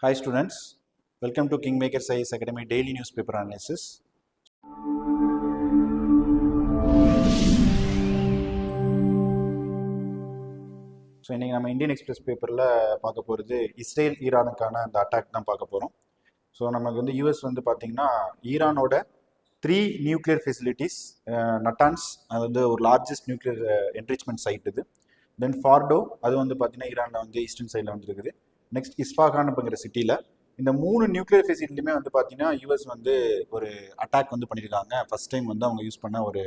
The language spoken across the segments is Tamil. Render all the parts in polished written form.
Hi students, welcome to Kingmaker Science Academy Daily Newspaper Analysis. So இன்றைக்கி நம்ம இந்தியன் எக்ஸ்பிரஸ் பேப்பரில் பார்க்க போகிறது இஸ்ரேல் ஈரானுக்கான அந்த அட்டாக் தான் பார்க்க போகிறோம். ஸோ நமக்கு வந்து யூஎஸ் வந்து பார்த்திங்கன்னா ஈரானோட 3 நியூக்ளியர் ஃபெசிலிட்டிஸ், நட்டான்ஸ் அது வந்து ஒரு லார்ஜஸ்ட் நியூக்ளியர் என்ரிச்மெண்ட் சைட் இது. தென் ஃபார்டோ அது வந்து பார்த்திங்கன்னா ஈரானில் வந்து ஈஸ்டர்ன் சைடில் வந்துருக்குது. நெக்ஸ்ட் இஸ்ஃபாகான் அப்படிங்கிற சிட்டியில் இந்த 3 நியூக்ளியர் ஃபெசிலிட்டியுமே வந்து பார்த்தீங்கன்னா யூஎஸ் வந்து ஒரு அட்டாக் வந்து பண்ணியிருக்காங்க. ஃபர்ஸ்ட் டைம் வந்து அவங்க யூஸ் பண்ண ஒரு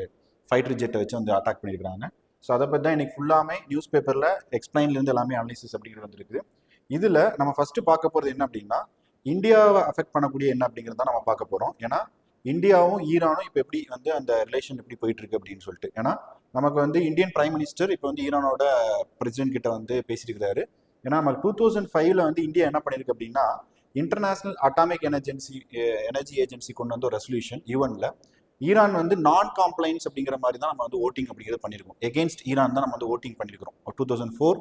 ஃபைட்டர் ஜெட்டை வச்சு வந்து அட்டாக் பண்ணியிருக்காங்க. ஸோ அதை பற்றி தான் இன்னைக்கு ஃபுல்லாமே நியூஸ் பேப்பரில் எக்ஸ்பிளைன்லேருந்து எல்லாமே அனாலிசிஸ் அப்படிங்கிறது வந்துருக்குது. இதில் நம்ம ஃபஸ்ட்டு பார்க்க போகிறது என்ன அப்படின்னா, இந்தியாவை அஃபெக்ட் பண்ணக்கூடிய என்ன அப்படிங்கிறது தான் நம்ம பார்க்க போகிறோம். ஏன்னா இந்தியாவும் ஈரானும் இப்போ எப்படி வந்து அந்த ரிலேஷன் எப்படி போயிட்டு இருக்கு அப்படின்னு சொல்லிட்டு. ஏன்னா நமக்கு வந்து இந்தியன் பிரைம் மினிஸ்டர் இப்போ வந்து ஈரானோட பிரசிடென்ட் கிட்ட வந்து பேசியிருக்கிறாரு. ஏன்னா நம்ம 2005 வந்து இந்தியா என்ன பண்ணியிருக்கு அப்படின்னா, இன்டர்நேஷனல் அட்டாமிக் எனர்ஜி ஏஜென்சி கொண்டு வந்து ஒரு ரெசல்யூஷன் யூஎன்ல ஈரான் வந்து நான் காம்ப்ளைன்ஸ் அப்படிங்கிற மாதிரி தான் நம்ம வந்து ஓட்டிங் அப்படிங்கிறது பண்ணியிருக்கோம். எகெயின்ஸ்ட் ஈரான் தான் நம்ம வந்து ஓட்டிங் பண்ணியிருக்கிறோம் 2004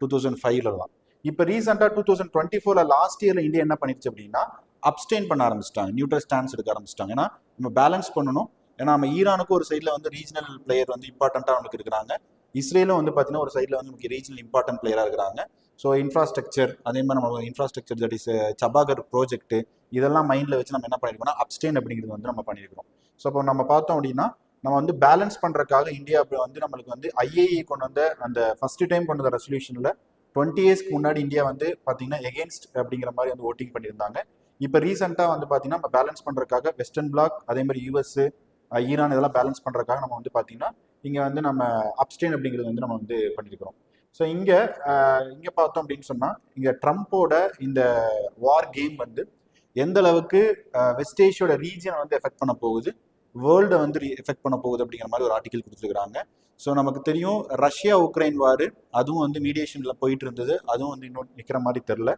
2005 தான். இப்போ ரீசெண்டாக 2024 லாஸ்ட் இயர்ல இந்தியா என்ன பண்ணிருச்சு அப்படின்னா, அப்ஸ்டெயின் பண்ண ஆரம்பிச்சிட்டாங்க, நியூட்ரல் ஸ்டான்ஸ் எடுக்க ஆரம்பிச்சிட்டாங்க. ஏன்னா நம்ம பேலன்ஸ் பண்ணணும். ஏன்னா நம்ம ஈரானுக்கு ஒரு சைடில் வந்து ரீஜனல் பிளேயர் வந்து இம்பார்ட்டண்ட்டாக அவங்களுக்கு இருக்கிறாங்க, இஸ்ரேலும் வந்து பார்த்தீங்கன்னா ஒரு சைடில் வந்து நமக்கு ரீஜனல் இம்பார்ட்டன்ட் பிளேயராக இருக்கிறாங்க. ஸோ இன்ஃப்ராஸ்ட்ரக்சர், அதே மாதிரி நம்ம infrastructure that is Chabahar project, இதெல்லாம் மைண்டில் வச்சு நம்ம என்ன பண்ணியிருக்கோம்னா அப்ஸ்டெயின் அப்படிங்கிறது வந்து நம்ம பண்ணியிருக்கிறோம். ஸோ இப்போ நம்ம பார்த்தோம் அப்படின்னா, நம்ம வந்து பேலன்ஸ் பண்ணுறதுக்காக இந்தியா வந்து நம்மளுக்கு வந்து ஐஏஇ கொண்டு வந்த அந்த ஃபர்ஸ்ட் டைம் கொண்டு வந்த ரெசல்யூஷனில் 20 இயர்ஸ்க்கு முன்னாடி இந்தியா வந்து பார்த்தீங்கன்னா எகெயின்ஸ்ட் அப்படிங்கிற மாதிரி வந்து ஓட்டிங் பண்ணியிருந்தாங்க. இப்போ ரீசெண்டாக வந்து பார்த்தீங்கன்னா நம்ம பேலன்ஸ் பண்ணுறதுக்காக வெஸ்டர்ன் பிளாக், அதே மாதிரி யூஎஸ், ஈரான் இதெல்லாம் பேலன்ஸ் பண்ணுறதுக்காக நம்ம வந்து பார்த்தீங்கன்னா இங்கே வந்து நம்ம அப்ஸ்டெயின் அப்படிங்கிறது வந்து நம்ம வந்து பண்ணியிருக்கிறோம். ஸோ இங்கே பார்த்தோம் அப்படின்னு சொன்னால், இங்கே ட்ரம்ப்போட இந்த வார் கேம் வந்து எந்த அளவுக்கு வெஸ்ட் ஏஷியோட ரீஜனை வந்து எஃபெக்ட் பண்ண போகுது, வேர்ல்டை வந்து எஃபெக்ட் பண்ண போகுது அப்படிங்கிற மாதிரி ஒரு ஆர்டிகல் கொடுத்துருக்காங்க. ஸோ நமக்கு தெரியும் ரஷ்யா உக்ரைன் வார், அதுவும் வந்து மீடியேஷனில் போயிட்டு இருந்தது, அதுவும் வந்து இன்னும் நிற்கிற மாதிரி தெரில.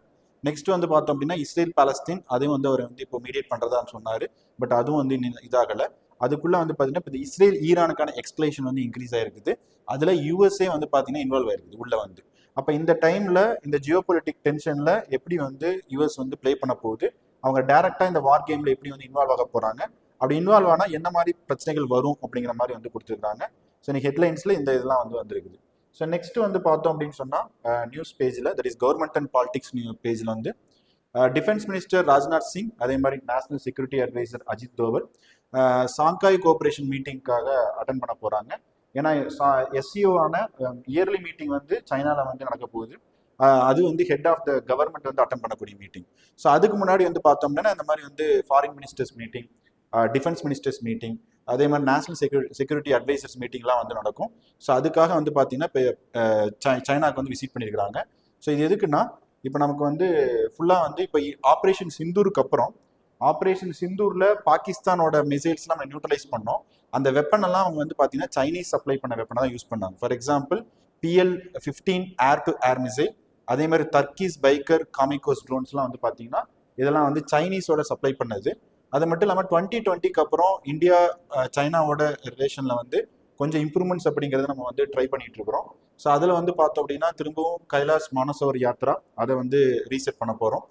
நெக்ஸ்ட் வந்து பார்த்தோம் அப்படின்னா இஸ்ரேல் பாலஸ்தீன், அதுவும் வந்து அவர் வந்து இப்போ மீடியேட் பண்ணுறதான்னு சொன்னார். பட் அதுவும் வந்து இதாகலை. அதுக்குள்ளே வந்து பார்த்தீங்கன்னா இப்போ இஸ்ரேல் ஈரானுக்கான எக்ஸ்கலேஷன் வந்து இன்க்ரீஸ் ஆகிருக்குது. அதில் யூஎஸ்ஏ வந்து பார்த்தீங்கன்னா இன்வால்வ் ஆயிருக்குது உள்ளே வந்து. அப்போ இந்த டைமில் இந்த ஜியோ பொலிட்டிக் டென்ஷனில் எப்படி வந்து யூஎஸ் வந்து ப்ளே பண்ண போகுது, அவங்க டைரெக்டாக இந்த வார் கேமில் எப்படி வந்து இன்வால்வ் ஆக போகிறாங்க, அப்படி இன்வால்வ் ஆனால் என்ன மாதிரி பிரச்சனைகள் வரும் அப்படிங்கிற மாதிரி வந்து கொடுத்துருக்காங்க. ஸோ இன்னைக்கு ஹெட்லைன்ஸில் இந்த இதெல்லாம் வந்து வந்திருக்குது. ஸோ நெக்ஸ்ட் வந்து பார்த்தோம் அப்படின்னு சொன்னால் நியூஸ் பேஜில், that is government and politics பேஜில் வந்து டிஃபென்ஸ் மினிஸ்டர் ராஜ்நாத் சிங், அதே மாதிரி national security adviser Ajit Doval Shanghai cooperation மீட்டிங்காக அட்டன் பண்ண போகிறாங்க. ஏன்னா எஸ்சிஓவான இயர்லி மீட்டிங் வந்து சைனாவில் வந்து நடக்க போகுது. அது வந்து ஹெட் ஆஃப் த கவர்மெண்ட் வந்து அட்டன் பண்ணக்கூடிய மீட்டிங். ஸோ அதுக்கு முன்னாடி வந்து பார்த்தோம்னா இந்த மாதிரி வந்து foreign ministers meeting, defence ministers meeting, அதே மாதிரி நேஷனல் செக்யூரிட்டி அட்வைசர்ஸ் மீட்டிங்லாம் வந்து நடக்கும். ஸோ அதுக்காக வந்து பார்த்தீங்கன்னா இப்போ சைனாவுக்கு வந்து விசிட் பண்ணியிருக்கிறாங்க. ஸோ இது எதுக்குன்னா, இப்போ நமக்கு வந்து ஃபுல்லாக வந்து இப்போ ஆப்ரேஷன் சிந்தூருக்கு அப்புறம் ஆப்ரேஷன் சிந்தூரில் பாகிஸ்தானோட மிசைல்ஸ்லாம் நம்ம நியூட்ரலைஸ் பண்ணோம். அந்த வெப்பன் எல்லாம் அவங்க வந்து பார்த்தீங்கன்னா சைனீஸ் சப்ளை பண்ண வெப்பனை தான் யூஸ் பண்ணாங்க. For example PL-15 air to air missile, அதே மாதிரி டர்க்கிஸ் பைக்கர் காமிகோஸ் ட்ரோன்ஸ்லாம் வந்து பார்த்தீங்கன்னா இதெல்லாம் வந்து சைனீஸோட சப்ளை பண்ணது. அது மட்டும் இல்லாமல் 2020க்கு அப்புறம் இந்தியா சைனாவோட ரிலேஷனில் வந்து கொஞ்சம் இம்ப்ரூவ்மெண்ட்ஸ் அப்படிங்கிறத நம்ம வந்து ட்ரை பண்ணிட்டு இருக்கிறோம். ஸோ அதில் வந்து பார்த்தோம் அப்படின்னா திரும்பவும் கைலாஷ் மானசவர் யாத்ரா அதை வந்து ரீசெட் பண்ண போகிறோம்.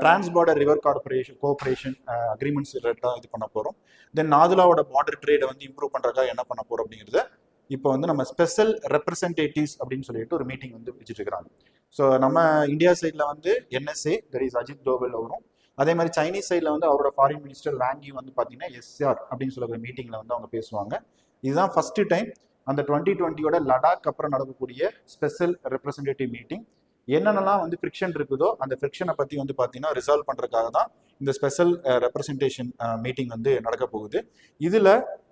டிரான்ஸ்பார்டர் ரிவர் கோஆபரேஷன் அக்ரிமெண்ட்ஸ் இது பண்ண போகிறோம். தென் நாதுலாவோட பார்டர் ட்ரேடை வந்து இம்ப்ரூவ் பண்ணுறதுக்காக என்ன பண்ண போகிறோம் அப்படிங்கிறத இப்போ வந்து நம்ம ஸ்பெஷல் ரெப்ரசன்டேட்டிவ்ஸ் அப்படின்னு சொல்லிட்டு ஒரு மீட்டிங் வந்து வச்சுட்டு இருக்கிறாங்க. ஸோ நம்ம இந்தியா சைடில் வந்து NSA, that is Ajit Doval அவரும், அதே மாதிரி சைனீஸ் சைடில் வந்து அவரோட ஃபாரின் மினிஸ்டர் வாங்கி வந்து பார்த்தீங்கன்னா SR அப்படின்னு சொல்லுற மீட்டிங்கில் வந்து அவங்க பேசுவாங்க. இதுதான் ஃபர்ஸ்ட் டைம் அந்த 2020யோட லடாக் அப்புறம் நடக்கக்கூடிய ஸ்பெஷல் ரெப்ரசன்டேட்டிவ் மீட்டிங். என்னென்னலாம் வந்து ஃப்ரிக்ஷன் இருக்குதோ அந்த ஃப்ரிக்ஷனை பற்றி வந்து பார்த்தீங்கன்னா ரிசால்வ் பண்ணுறதுக்காக தான் இந்த ஸ்பெஷல் ரெப்ரசன்டேஷன் மீட்டிங் வந்து நடக்க போகுது. இதில்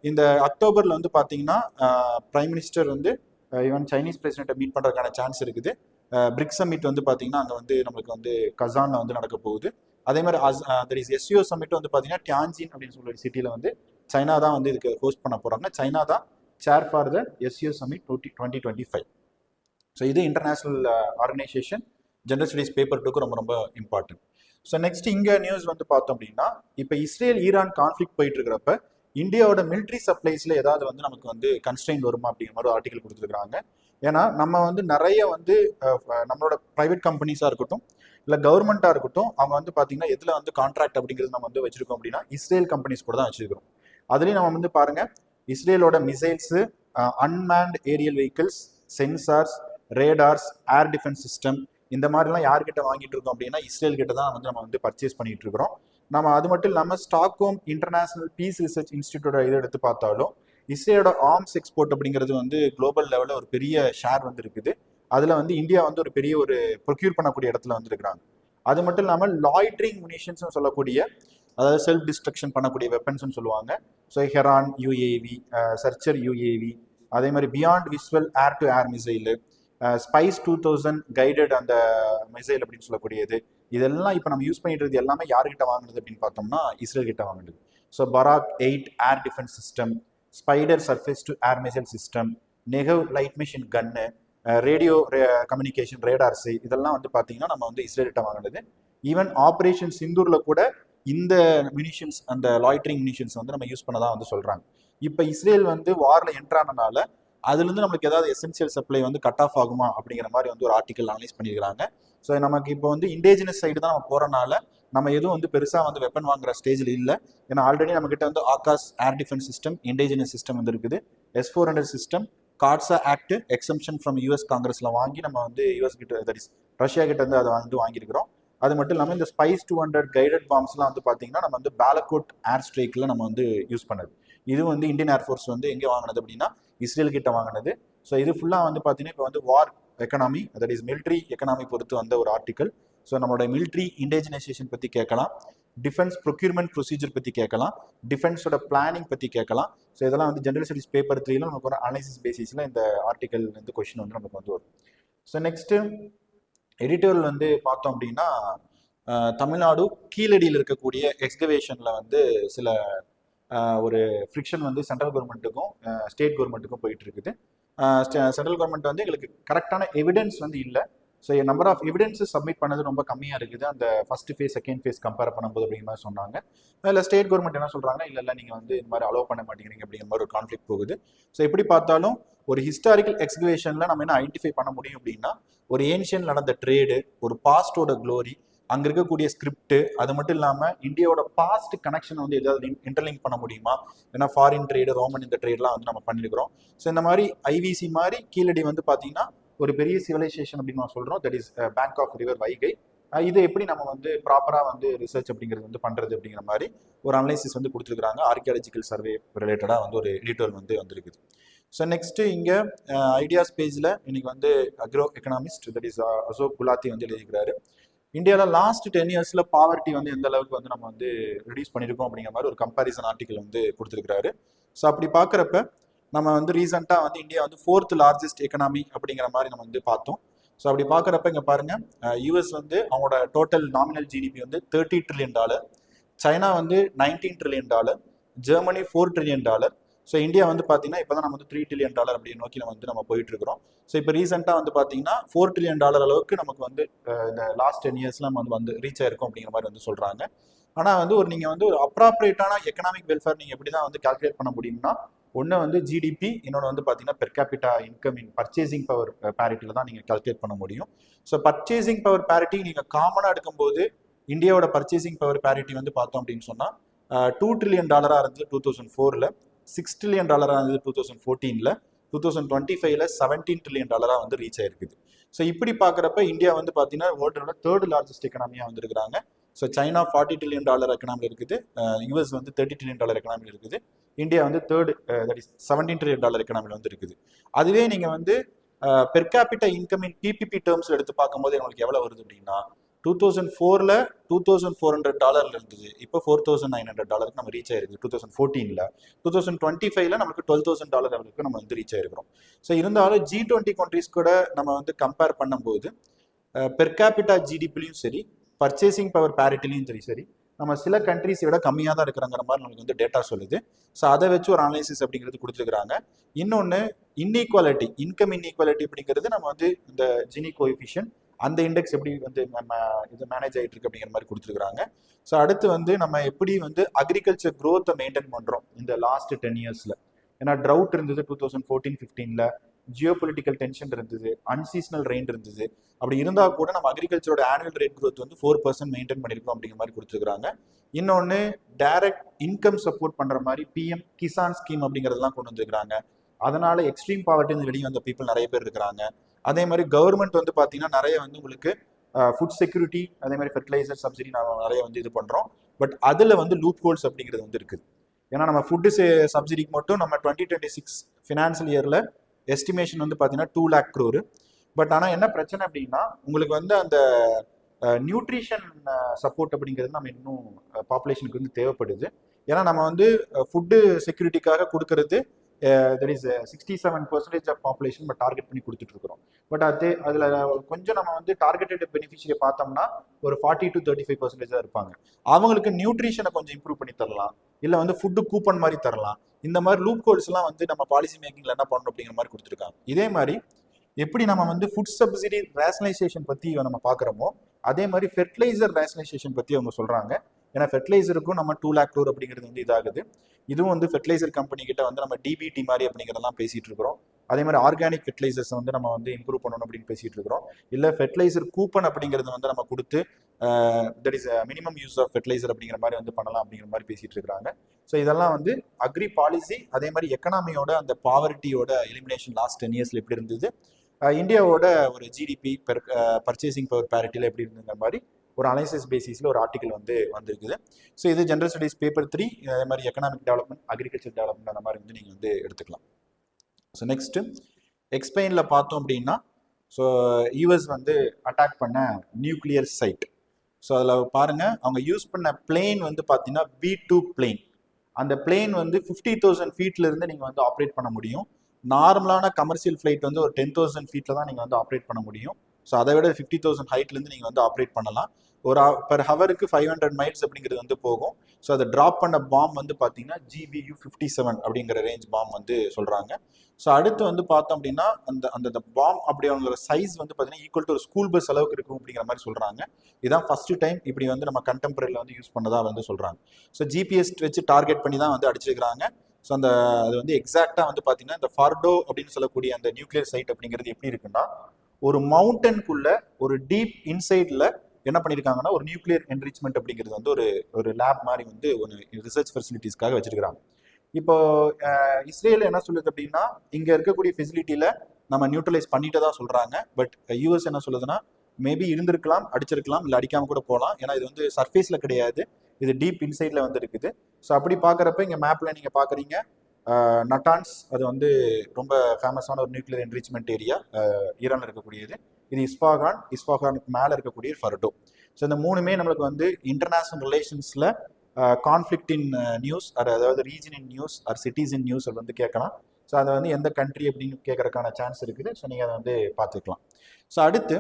இந்த அக்டோபரில் வந்து பார்த்தீங்கன்னா பிரைம் மினிஸ்டர் வந்து ஈவன் சைனீஸ் பிரசிடென்ட்டை மீட் பண்ணுறதுக்கான சான்ஸ் இருக்குது. பிரிக்ஸ் சமிட் வந்து பார்த்தீங்கன்னா அங்கே வந்து நம்மளுக்கு வந்து கசானில் வந்து நடக்க போகுது. அதே மாதிரி தட் இஸ் SCO சமிட் வந்து பார்த்தீங்கன்னா டியான்ஜின் அப்படின்னு சொல்லிற சிட்டியில் வந்து சைனா தான் வந்து இதுக்கு ஹோஸ்ட் பண்ண போகிறாங்க. சைனா தான் chair for the SCO summit 2025. So இது international organisation gender studies paper 2க்கு ரொம்ப ரொம்ப இம்பார்ட்டன்ட். ஸோ நெக்ஸ்ட் இங்கே நியூஸ் வந்து பார்த்தோம் அப்படின்னா, இப்போ இஸ்ரேல் ஈரான் கான்ஃப்ளிக் போயிட்டு இருக்கிறப்ப இந்தியாவோட மிலிட்ரி சப்ளைஸில் ஏதாவது வந்து நமக்கு வந்து கன்ஸ்ட்ரெயின் வருமா அப்படிங்கிற மாதிரி ஆர்டிகல் கொடுத்துருக்காங்க. ஏன்னா நம்ம வந்து நிறைய வந்து நம்மளோட ப்ரைவேட் கம்பெனிஸாக இருக்கட்டும் இல்லை கவர்மெண்ட்டாக இருக்கட்டும், அவங்க வந்து பார்த்தீங்கன்னா எதில் வந்து கான்ட்ராக்ட் அப்படிங்கிறது நம்ம வந்து வச்சிருக்கோம் அப்படின்னா இஸ்ரேல் கம்பெனிஸ் கூட தான் வச்சிருக்கிறோம். அதுலேயும் நம்ம வந்து பாருங்க, இஸ்ரேலோட missiles, unmanned aerial vehicles, sensors, radars, air defence system, இந்த மாதிரிலாம் யார்கிட்ட வாங்கிட்டு இருக்கோம் அப்படின்னா இஸ்ரேல் கிட்ட தான் வந்து நம்ம வந்து பர்ச்சேஸ் பண்ணிட்டு இருக்கிறோம். நம்ம அது மட்டும் இல்லாமல் ஸ்டாக்ஹோம் இன்டர்நேஷனல் பீஸ் ரிசர்ச் இன்ஸ்டிடியூட்டோட இதை எடுத்து பார்த்தாலும் இஸ்ரேலோட ஆர்ம்ஸ் எக்ஸ்போர்ட் அப்படிங்கிறது வந்து குளோபல் லெவலில் ஒரு பெரிய ஷேர் வந்து இருக்குது. அதில் வந்து இந்தியா வந்து ஒரு பெரிய ஒரு ப்ரொக்யூர் பண்ணக்கூடிய இடத்துல வந்துருக்கிறாங்க. அது மட்டும் இல்லாமல் லாய்ட்ரிங் முனிஷன்ஸ் சொல்லக்கூடிய, அதாவது செல்ஃப் டிஸ்ட்ரக்ஷன் பண்ணக்கூடிய வெப்பன்ஸ்னு சொல்லுவாங்க. So Heron UAV, Searcher UAV, அதே மாதிரி beyond visual air to air missile, Spice 2000 guided அந்த மிசைல் அப்படின்னு சொல்லக்கூடியது, இதெல்லாம் இப்போ நம்ம யூஸ் பண்ணிட்டு இருக்கிறது எல்லாமே யார்கிட்ட வாங்குறது அப்படின்னு பார்த்தோம்னா இஸ்ரேல் கிட்ட வாங்குறது. So Barak 8 air defence system, Spyder surface to air missile system, Negev light machine gun, radio communication radars, இதெல்லாம் வந்து பார்த்தீங்கன்னா நம்ம வந்து இஸ்ரேல்கிட்ட வாங்கினது. ஈவன் ஆப்ரேஷன் சிந்தூரில் கூட இந்த மினிஷன்ஸ், அந்த லாய்ட்ரிங் மினிஷன்ஸ் வந்து நம்ம யூஸ் பண்ணதான் வந்து சொல்கிறாங்க. இப்போ இஸ்ரேல் வந்து வாரில் என்ட்ரானனால அதுலேருந்து நம்மளுக்கு ஏதாவது எசென்சியல் சப்ளை வந்து கட் ஆஃப் ஆகுமா அப்படிங்கிற மாதிரி வந்து ஒரு ஆர்டிக்கல் அனலைஸ் பண்ணியிருக்காங்க. ஸோ நமக்கு இப்போ வந்து இண்டேஜினஸ் சைடு தான் நம்ம போகிறனால நம்ம எதுவும் வந்து பெருசாக வந்து வெப்பன் வாங்குற ஸ்டேஜில் இல்லை. ஏன்னா ஆல்ரெடி நம்மகிட்ட வந்து Akash air defence system, indigenous system வந்து இருக்குது. S-400 system, CAATSA act exemption from US காங்கிரஸில் வாங்கி நம்ம வந்து US கிட்ட, தட் இஸ் ரஷ்யா கிட்ட வந்து அதை வந்து வாங்கியிருக்கிறோம். அது மட்டும் இல்லாமல் இந்த ஸ்பைஸ் 200 கைடட் பாம்ஸ்லாம் வந்து பார்த்தீங்கன்னா நம்ம வந்து பாலகோட் ஏர் ஸ்ட்ரைக்கில் நம்ம வந்து யூஸ் பண்ணது. இது வந்து இந்தியன் ஏர்ஃபோர்ஸ் வந்து எங்கே வாங்கினது அப்படின்னா இஸ்ரேல் கிட்ட வாங்கினது. ஸோ இது ஃபுல்லாக வந்து பார்த்தீங்கன்னா இப்போ வந்து war economy, that is military economy பொறுத்து வந்த ஒரு ஆர்டிக்கல். ஸோ நம்மளோட மிலிட்ரி இண்டேஜினைசேஷன் பற்றி கேட்கலாம், டிஃபென்ஸ் ப்ரொக்யூர்மெண்ட் ப்ரொசீஜர் பற்றி கேட்கலாம், டிஃபென்ஸோட பிளானிங் பற்றி கேட்கலாம். ஸோ இதெல்லாம் வந்து ஜென்ரல் ஸ்டடீஸ் பேப்பர் 3ல நமக்கு ஒரு அனாலிசிஸ் பேசிஸில் இந்த ஆர்டிக்கல் வந்து கொஸ்டின் வந்து நமக்கு வந்து வரும். ஸோ நெக்ஸ்ட்டு எடிட்டோரியல் வந்து பார்த்தோம் அப்படின்னா தமிழ்நாடு கீழடியில் இருக்கக்கூடிய எக்ஸ்கவேஷனில் வந்து சில ஒரு ஃப்ரிக்ஷன் வந்து சென்ட்ரல் கவர்மெண்ட்டுக்கும் ஸ்டேட் கவர்மெண்ட்டுக்கும் போயிட்டு இருக்குது. சென்ட்ரல் கவர்மெண்ட் வந்து எங்களுக்கு கரெக்டான எவிடன்ஸ் வந்து இல்லை. So number of evidences submit பண்ணது ரொம்ப கம்மியாக இருக்குது அந்த first phase second phase compare பண்ணும்போது அப்படிங்கிற மாதிரி சொன்னாங்க. அதில் ஸ்டேட் கவர்மெண்ட் என்ன சொல்கிறாங்கன்னா, இல்லை நீங்கள் வந்து இந்த மாதிரி அலோவ் பண்ண மாட்டேங்கிறீங்க அப்படிங்கிற மாதிரி ஒரு கான்ஃப்ளிக் போகுது. ஸோ எப்படி பார்த்தாலும் ஒரு ஹிஸ்டாரிக்கல் எக்ஸ்கவேஷனில் நம்ம என்ன ஐடென்டிஃபை பண்ண முடியும் அப்படின்னா, ஒரு ஏன்ஷியன் நடந்த ட்ரேடு, ஒரு பாஸ்டோட க்ளோரி, அங்கே இருக்கக்கூடிய ஸ்கிரிப்ட், அது மட்டும் இல்லாமல் இந்தியாவோட பாஸ்ட் கனெக்ஷன் வந்து ஏதாவது இன்டர்லிங்க் பண்ண முடியுமா, ஏன்னா ஃபாரின் ட்ரேடு, ரோமன் இந்த ட்ரேட்லாம் வந்து நம்ம பண்ணியிருக்கிறோம். ஸோ இந்த மாதிரி ஐவிசி மாதிரி கீழடி வந்து பார்த்தீங்கன்னா ஒரு பெரிய சிவிலைசேஷன் அப்படின்னு நம்ம சொல்கிறோம், that is bank of river Vaigai. இது எப்படி நம்ம வந்து ப்ராப்பராக வந்து ரிசர்ச் அப்படிங்கிறது வந்து பண்ணுறது அப்படிங்கிற மாதிரி ஒரு அனலைசிஸ் வந்து கொடுத்துருக்குறாங்க. ஆர்கியாலஜிக்கல் சர்வே ரிலேட்டடாக வந்து ஒரு எடிட்டோரியல் வந்து வந்திருக்குது. ஸோ நெக்ஸ்ட்டு இங்கே ஐடியாஸ் பேஜில் இன்னைக்கு வந்து agro economist, that is Ashok Gulati வந்து எழுதிக்கிறாரு. இந்தியாவில் லாஸ்ட் 10 இயர்ஸில் பாவர்ட்டி வந்து எந்த அளவுக்கு வந்து நம்ம வந்து ரிடியூஸ் பண்ணியிருக்கோம் அப்படிங்கிற மாதிரி ஒரு கம்பாரிசன் ஆர்டிக்கல் வந்து கொடுத்துருக்காரு. ஸோ அப்படி பார்க்குறப்ப நம்ம வந்து ரீசெண்டாக வந்து இந்தியா வந்து 4th லார்ஜஸ்ட் எக்கனாமி அப்படிங்கிற மாதிரி நம்ம வந்து பார்த்தோம். ஸோ அப்படி பார்க்குறப்ப இங்கே பாருங்கள், US வந்து அவங்களோட டோட்டல் நாமினல் GDP வந்து $30 trillion, சைனா வந்து $19 trillion, Germany $4 trillion. So India வந்து பார்த்தீங்கன்னா இப்போ தான் நம்ம வந்து $3 trillion அப்படி நோக்கி நம்ம போயிட்டு இருக்கிறோம். ஸோ இப்போ ரீசெண்டாக வந்து பார்த்தீங்கன்னா $4 trillion அளவுக்கு நமக்கு வந்து இந்த லாஸ்ட் 10 இயர்ஸ்ல நம்ம வந்து ரீச் ஆயிருக்கும் அப்படிங்கிற மாதிரி வந்து சொல்கிறாங்க. ஆனால் வந்து நீங்கள் வந்து ஒரு அப்ராப்ரேட்டான எக்கனாமிக் வெல்ஃபேர் நீங்கள் எப்படி தான் வந்து கால்குலேட் பண்ண முடியும்னா, ஒன்று வந்து GDP, இன்னொன்று வந்து பார்த்தீங்கன்னா per capita income in purchasing power பேரிட்டியில் தான் நீங்கள் கால்குலேட் பண்ண முடியும். ஸோ பர்ச்சேசிங் பவர் பேரிட்டி நீங்கள் காமனாக எடுக்கும்போது இந்தியாவோட பர்ச்சேசிங் பவர் பேரிட்டி வந்து பார்த்தோம் அப்படின்னு சொன்னால் $2 trillion இருந்தது 2004, $6 trillion இருந்தது 2014, 2025 $17 trillion வந்து ரீச் ஆயிருக்குது. ஸோ இப்படி பார்க்குறப்ப இந்தியா வந்து பார்த்தீங்கன்னா வேர்ல்டோட 3rd லார்ஜஸ்ட் எக்கனாமியாக வந்துருக்காங்க. ஸோ சைனா $40 trillion எக்கனாமி இருக்குது, US வந்து $30 trillion எக்கனாமி இருக்குது, இந்தியா வந்து 3rd, தட் இஸ் $17 trillion எக்கனாமியில் வந்து இருக்குது. அதுவே நீங்கள் வந்து பெர் கேபிட்டா இன்கம் இன் PPP டேர்ம்ஸில் எடுத்து பார்க்கும்போது உங்களுக்கு எவ்வளோ வருது அப்படின்னா, 2004 $2,400 இருந்தது, இப்போ $4,900 நம்ம ரீச் ஆயிருக்கு. 2014, 2025 நமக்கு $12,000 லெவலுக்கு நம்ம வந்து ரீச் ஆயிருக்கிறோம். ஸோ இருந்தாலும் G20 கண்ட்ரிஸ் கூட நம்ம வந்து கம்பேர் பண்ணும்போது பெர் கேபிட்டா GDPலையும் சரி, பர்ச்சேசிங் பவர் பேரிட்டிலையும் சரி நம்ம சில கண்ட்ரிஸை விட கம்மியாக தான் இருக்கிறங்கிற மாதிரி நமக்கு வந்து டேட்டா சொல்லுது. ஸோ அதை வச்சு ஒரு அனாலிசிஸ் அப்படிங்கிறது கொடுத்துருக்குறாங்க. இன்னொன்று இன்இக்வாலிட்டி, இன்கம் இன்இக்வாலிட்டி அப்படிங்கிறது நம்ம வந்து இந்த ஜினி கோஎஃபிஷியன்ட், அந்த இண்டெக்ஸ் எப்படி வந்து நம்ம இது மேனேஜ் ஆகிட்டு இருக்கு அப்படிங்கிற மாதிரி கொடுத்துருக்குறாங்க. ஸோ அடுத்து வந்து நம்ம எப்படி வந்து அக்ரிகல்ச்சர் க்ரோத்தை மெயின்டைன் பண்ணுறோம் இந்த லாஸ்ட் 10 இயர்ஸில். ஏன்னா ட்ரவுட் இருந்தது 2014-15, ஜியோ பொலிட்டிக்கல் டென்ஷன் இருந்தது, அன்சீசனல் ரெயின் இருந்தது. அப்படி இருந்தால் கூட நம்ம அக்ரிகல்ச்சரோட ஆனுவல் ரேட் க்ரோத் வந்து 4% மெயின்டைன் பண்ணியிருக்கோம் அப்படிங்கிற மாதிரி கொடுத்துருக்காங்க. இன்னொன்று டைரக்ட் இன்கம் சப்போர்ட் பண்ணுற மாதிரி பிஎம் கிசான் ஸ்கீம் அப்படிங்கிறதெல்லாம் கொண்டு வந்துருக்காங்க. அதனால எக்ஸ்ட்ரீம் பாவர்ட்டின்னு வெளியே வந்த பீப்புள் நிறைய பேர் இருக்கிறாங்க. அதே மாதிரி கவர்மெண்ட் வந்து பார்த்தீங்கன்னா நிறைய வந்து உங்களுக்கு ஃபுட் செக்யூரிட்டி, அதே மாதிரி ஃபெர்டிலைசர் சப்சிடி நம்ம நிறைய வந்து இது பண்ணுறோம். பட் அதில் வந்து லூப் ஹோல்ஸ் அப்படிங்கிறது வந்து இருக்குது. ஏன்னா நம்ம ஃபுட்டு சப்சிடிக்கு மட்டும் நம்ம 2026 ஃபினான்ஷியல் இயரில் எஸ்டிமேஷன் வந்து பார்த்தீங்கன்னா 2 lakh crore. பட் ஆனால் என்ன பிரச்சனை அப்படின்னா உங்களுக்கு வந்து அந்த நியூட்ரிஷன் சப்போர்ட் அப்படிங்கிறது நம்ம இன்னும் பாப்புலேஷனுக்கு வந்து தேவைப்படுது. ஏன்னா நம்ம வந்து ஃபுட்டு செக்யூரிட்டிக்காக கொடுக்கறது தட் இஸ் 67% ஆஃப் பாப்புலேஷன் நம்ம டார்கெட் பண்ணி கொடுத்துட்டு இருக்கிறோம். பட் அதில் கொஞ்சம் நம்ம வந்து டார்கெட்டட் பெனிஃபிஷியை பார்த்தோம்னா ஒரு 40 to 35% தான் இருப்பாங்க. அவங்களுக்கு நியூட்ரிஷனை கொஞ்சம் இம்ப்ரூவ் பண்ணி தரலாம், இல்லை வந்து ஃபுட்டு கூப்பன் மாதிரி தரலாம். இந்த மாதிரி லூப் ஹோல்ஸ்லாம் வந்து நம்ம பாலிசி மேக்கிங்கில் என்ன பண்ணணும் அப்படிங்கிற மாதிரி கொடுத்துருக்காங்க. இதே மாதிரி எப்படி நம்ம வந்து ஃபுட் சப்சிடி ரேஷனலைசேஷன் பற்றி நம்ம பார்க்குறோமோ அதே மாதிரி ஃபெர்டிலைசர் ரேஷனலைசேஷன் பற்றி அவங்க சொல்கிறாங்க. ஏன்னா ஃபெர்டிலைசருக்கும் நம்ம 2 lakh crore அப்படிங்கிறது வந்து இதாகுது. இதுவும் வந்து ஃபெர்டிலைசர் கம்பெனி கிட்ட வந்து நம்ம டிபிடி மாதிரி அப்படிங்கிறதெல்லாம் பேசிட்டு இருக்கிறோம். அதே மாதிரி ஆர்கானிக் ஃபெர்டிலைசர்ஸ் வந்து நம்ம வந்து இம்ப்ரூவ் பண்ணணும் அப்படின்னு பேசிட்டு இருக்கிறோம். இல்லை ஃபெர்டிலைசர் கூப்பன் அப்படிங்கிறது வந்து நம்ம கொடுத்து that is minimum use of fertilizer அப்படிங்கிற மாதிரி வந்து பண்ணலாம் அப்படிங்கிற மாதிரி பேசிட்டு இருக்கிறாங்க. ஸோ இதெல்லாம் வந்து அக்ரி பாலிசி, அதே மாதிரி எக்கனாமியோட அந்த பாவர்ட்டியோட எலிமினேஷன் லாஸ்ட் 10 years எப்படி இருந்தது, இந்தியாவோட ஒரு ஜிடிபி பர்ச்சேசிங் பவர் பேரிட்டியில் எப்படி இருந்துங்கிற மாதிரி ஒரு அனாலிசிஸ் பேசிஸில் ஒரு ஆர்டிகல் வந்து வந்திருக்குது. ஸோ இது ஜென்ரல் ஸ்டடீஸ் பேப்பர் 3, அதே மாதிரி எக்கனாமிக் டெவலப்மெண்ட், அக்ரிகல்ச்சர் டெவலப்மெண்ட் அந்த மாதிரி வந்து நீங்கள் வந்து எடுத்துக்கலாம். ஸோ நெக்ஸ்ட்டு எக்ஸ்பெயினில் பார்த்தோம் அப்படின்னா, ஸோ யூஎஸ் வந்து அட்டாக் பண்ண நியூக்ளியர் சைட். ஸோ அதில் பாருங்கள், அவங்க யூஸ் பண்ண பிளேன் வந்து பார்த்தீங்கன்னா B2 பிளேன். அந்த பிளேன் வந்து 50,000 ஃபீட்லேருந்து நீங்கள் வந்து ஆப்ரேட் பண்ண முடியும். நார்மலான கமர்ஷியல் ஃப்ளைட் வந்து ஒரு 10,000 ஃபீட்டில் தான் நீங்கள் வந்து ஆப்ரேட் பண்ண முடியும். ஸோ அதை விட 50,000 ஹைட்லேருந்து நீங்கள் வந்து ஆப்ரேட் பண்ணலாம். ஒரு பெர் ஹவருக்கு 500 மைல்ஸ் அப்படிங்கிறது வந்து போகும். ஸோ அதை ட்ராப் பண்ண பாம் வந்து பார்த்தீங்கன்னா GBU-57 அப்படிங்கிற ரேஞ்ச் பாம் வந்து சொல்கிறாங்க. ஸோ அடுத்து வந்து பார்த்தோம் அப்படின்னா அந்த அந்த பாம் அப்படி அவங்களோட சைஸ் வந்து பார்த்தீங்கன்னா ஈக்குவல் டு ஒரு ஸ்கூல் பஸ் அளவுக்கு இருக்கும் அப்படிங்கிற மாதிரி சொல்கிறாங்க. இதான் ஃபர்ஸ்ட் டைம் இப்படி வந்து நம்ம கண்டெம்பரரியில் வந்து யூஸ் பண்ணதாக வந்து சொல்கிறாங்க. ஸோ ஜிபிஎஸ் வச்சு டார்கெட் பண்ணி தான் வந்து அடிச்சிருக்கிறாங்க. ஸோ அந்த அது வந்து எக்ஸாக்டாக வந்து பார்த்தீங்கன்னா இந்த ஃபார்டோ அப்படின்னு சொல்லக்கூடிய அந்த நியூக்ளியர் சைட் அப்படிங்கிறது எப்படி இருக்குன்னா, ஒரு மவுண்டனுக்குள்ள ஒரு டீப் இன்சைடில் என்ன பண்ணியிருக்காங்கன்னா ஒரு நியூக்ளியர் என்ரிச்மெண்ட் அப்படிங்கிறது வந்து ஒரு லேப் மாதிரி வந்து ஒரு ரிசர்ச் ஃபெசிலிட்டிஸ்க்காக வச்சிருக்கிறாங்க. இப்போ இஸ்ரேல் என்ன சொல்லுது அப்படின்னா, இங்கே இருக்கக்கூடிய ஃபெசிலிட்டியில் நம்ம நியூட்ரலைஸ் பண்ணிட்டு தான் சொல்கிறாங்க. பட் யூஎஸ் என்ன சொல்லுதுன்னா, மேபி இருந்திருக்கலாம், அடிச்சிருக்கலாம், இல்லை அடிக்காமல் கூட போகலாம். ஏன்னா இது வந்து சர்ஃபேஸில் கிடையாது, இது டீப் இன்சைடில் வந்து இருக்குது. ஸோ அப்படி பார்க்குறப்ப இங்கே மேப்பில் நீங்கள் பார்க்குறீங்க நட்டான்ஸ், அது வந்து ரொம்ப ஃபேமஸான ஒரு நியூக்ளியர் என்ரிச்மெண்ட் ஏரியா ஈரானில் இருக்கக்கூடியது. இது இஸ்ஃபாகானுக்கு மேலே இருக்கக்கூடிய ஃபர்டோ. ஸோ இந்த மூணுமே நம்மளுக்கு வந்து இன்டர்நேஷ்னல் ரிலேஷன்ஸில் கான்ஃப்ளிக்ட் இன் நியூஸ், அதாவது region in news or cities in news வந்து கேட்கலாம். ஸோ அதை வந்து எந்த கண்ட்ரி அப்படின்னு கேட்கறதுக்கான சான்ஸ் இருக்குது. ஸோ நீங்கள் அதை வந்து பார்த்துக்கலாம். ஸோ அடுத்து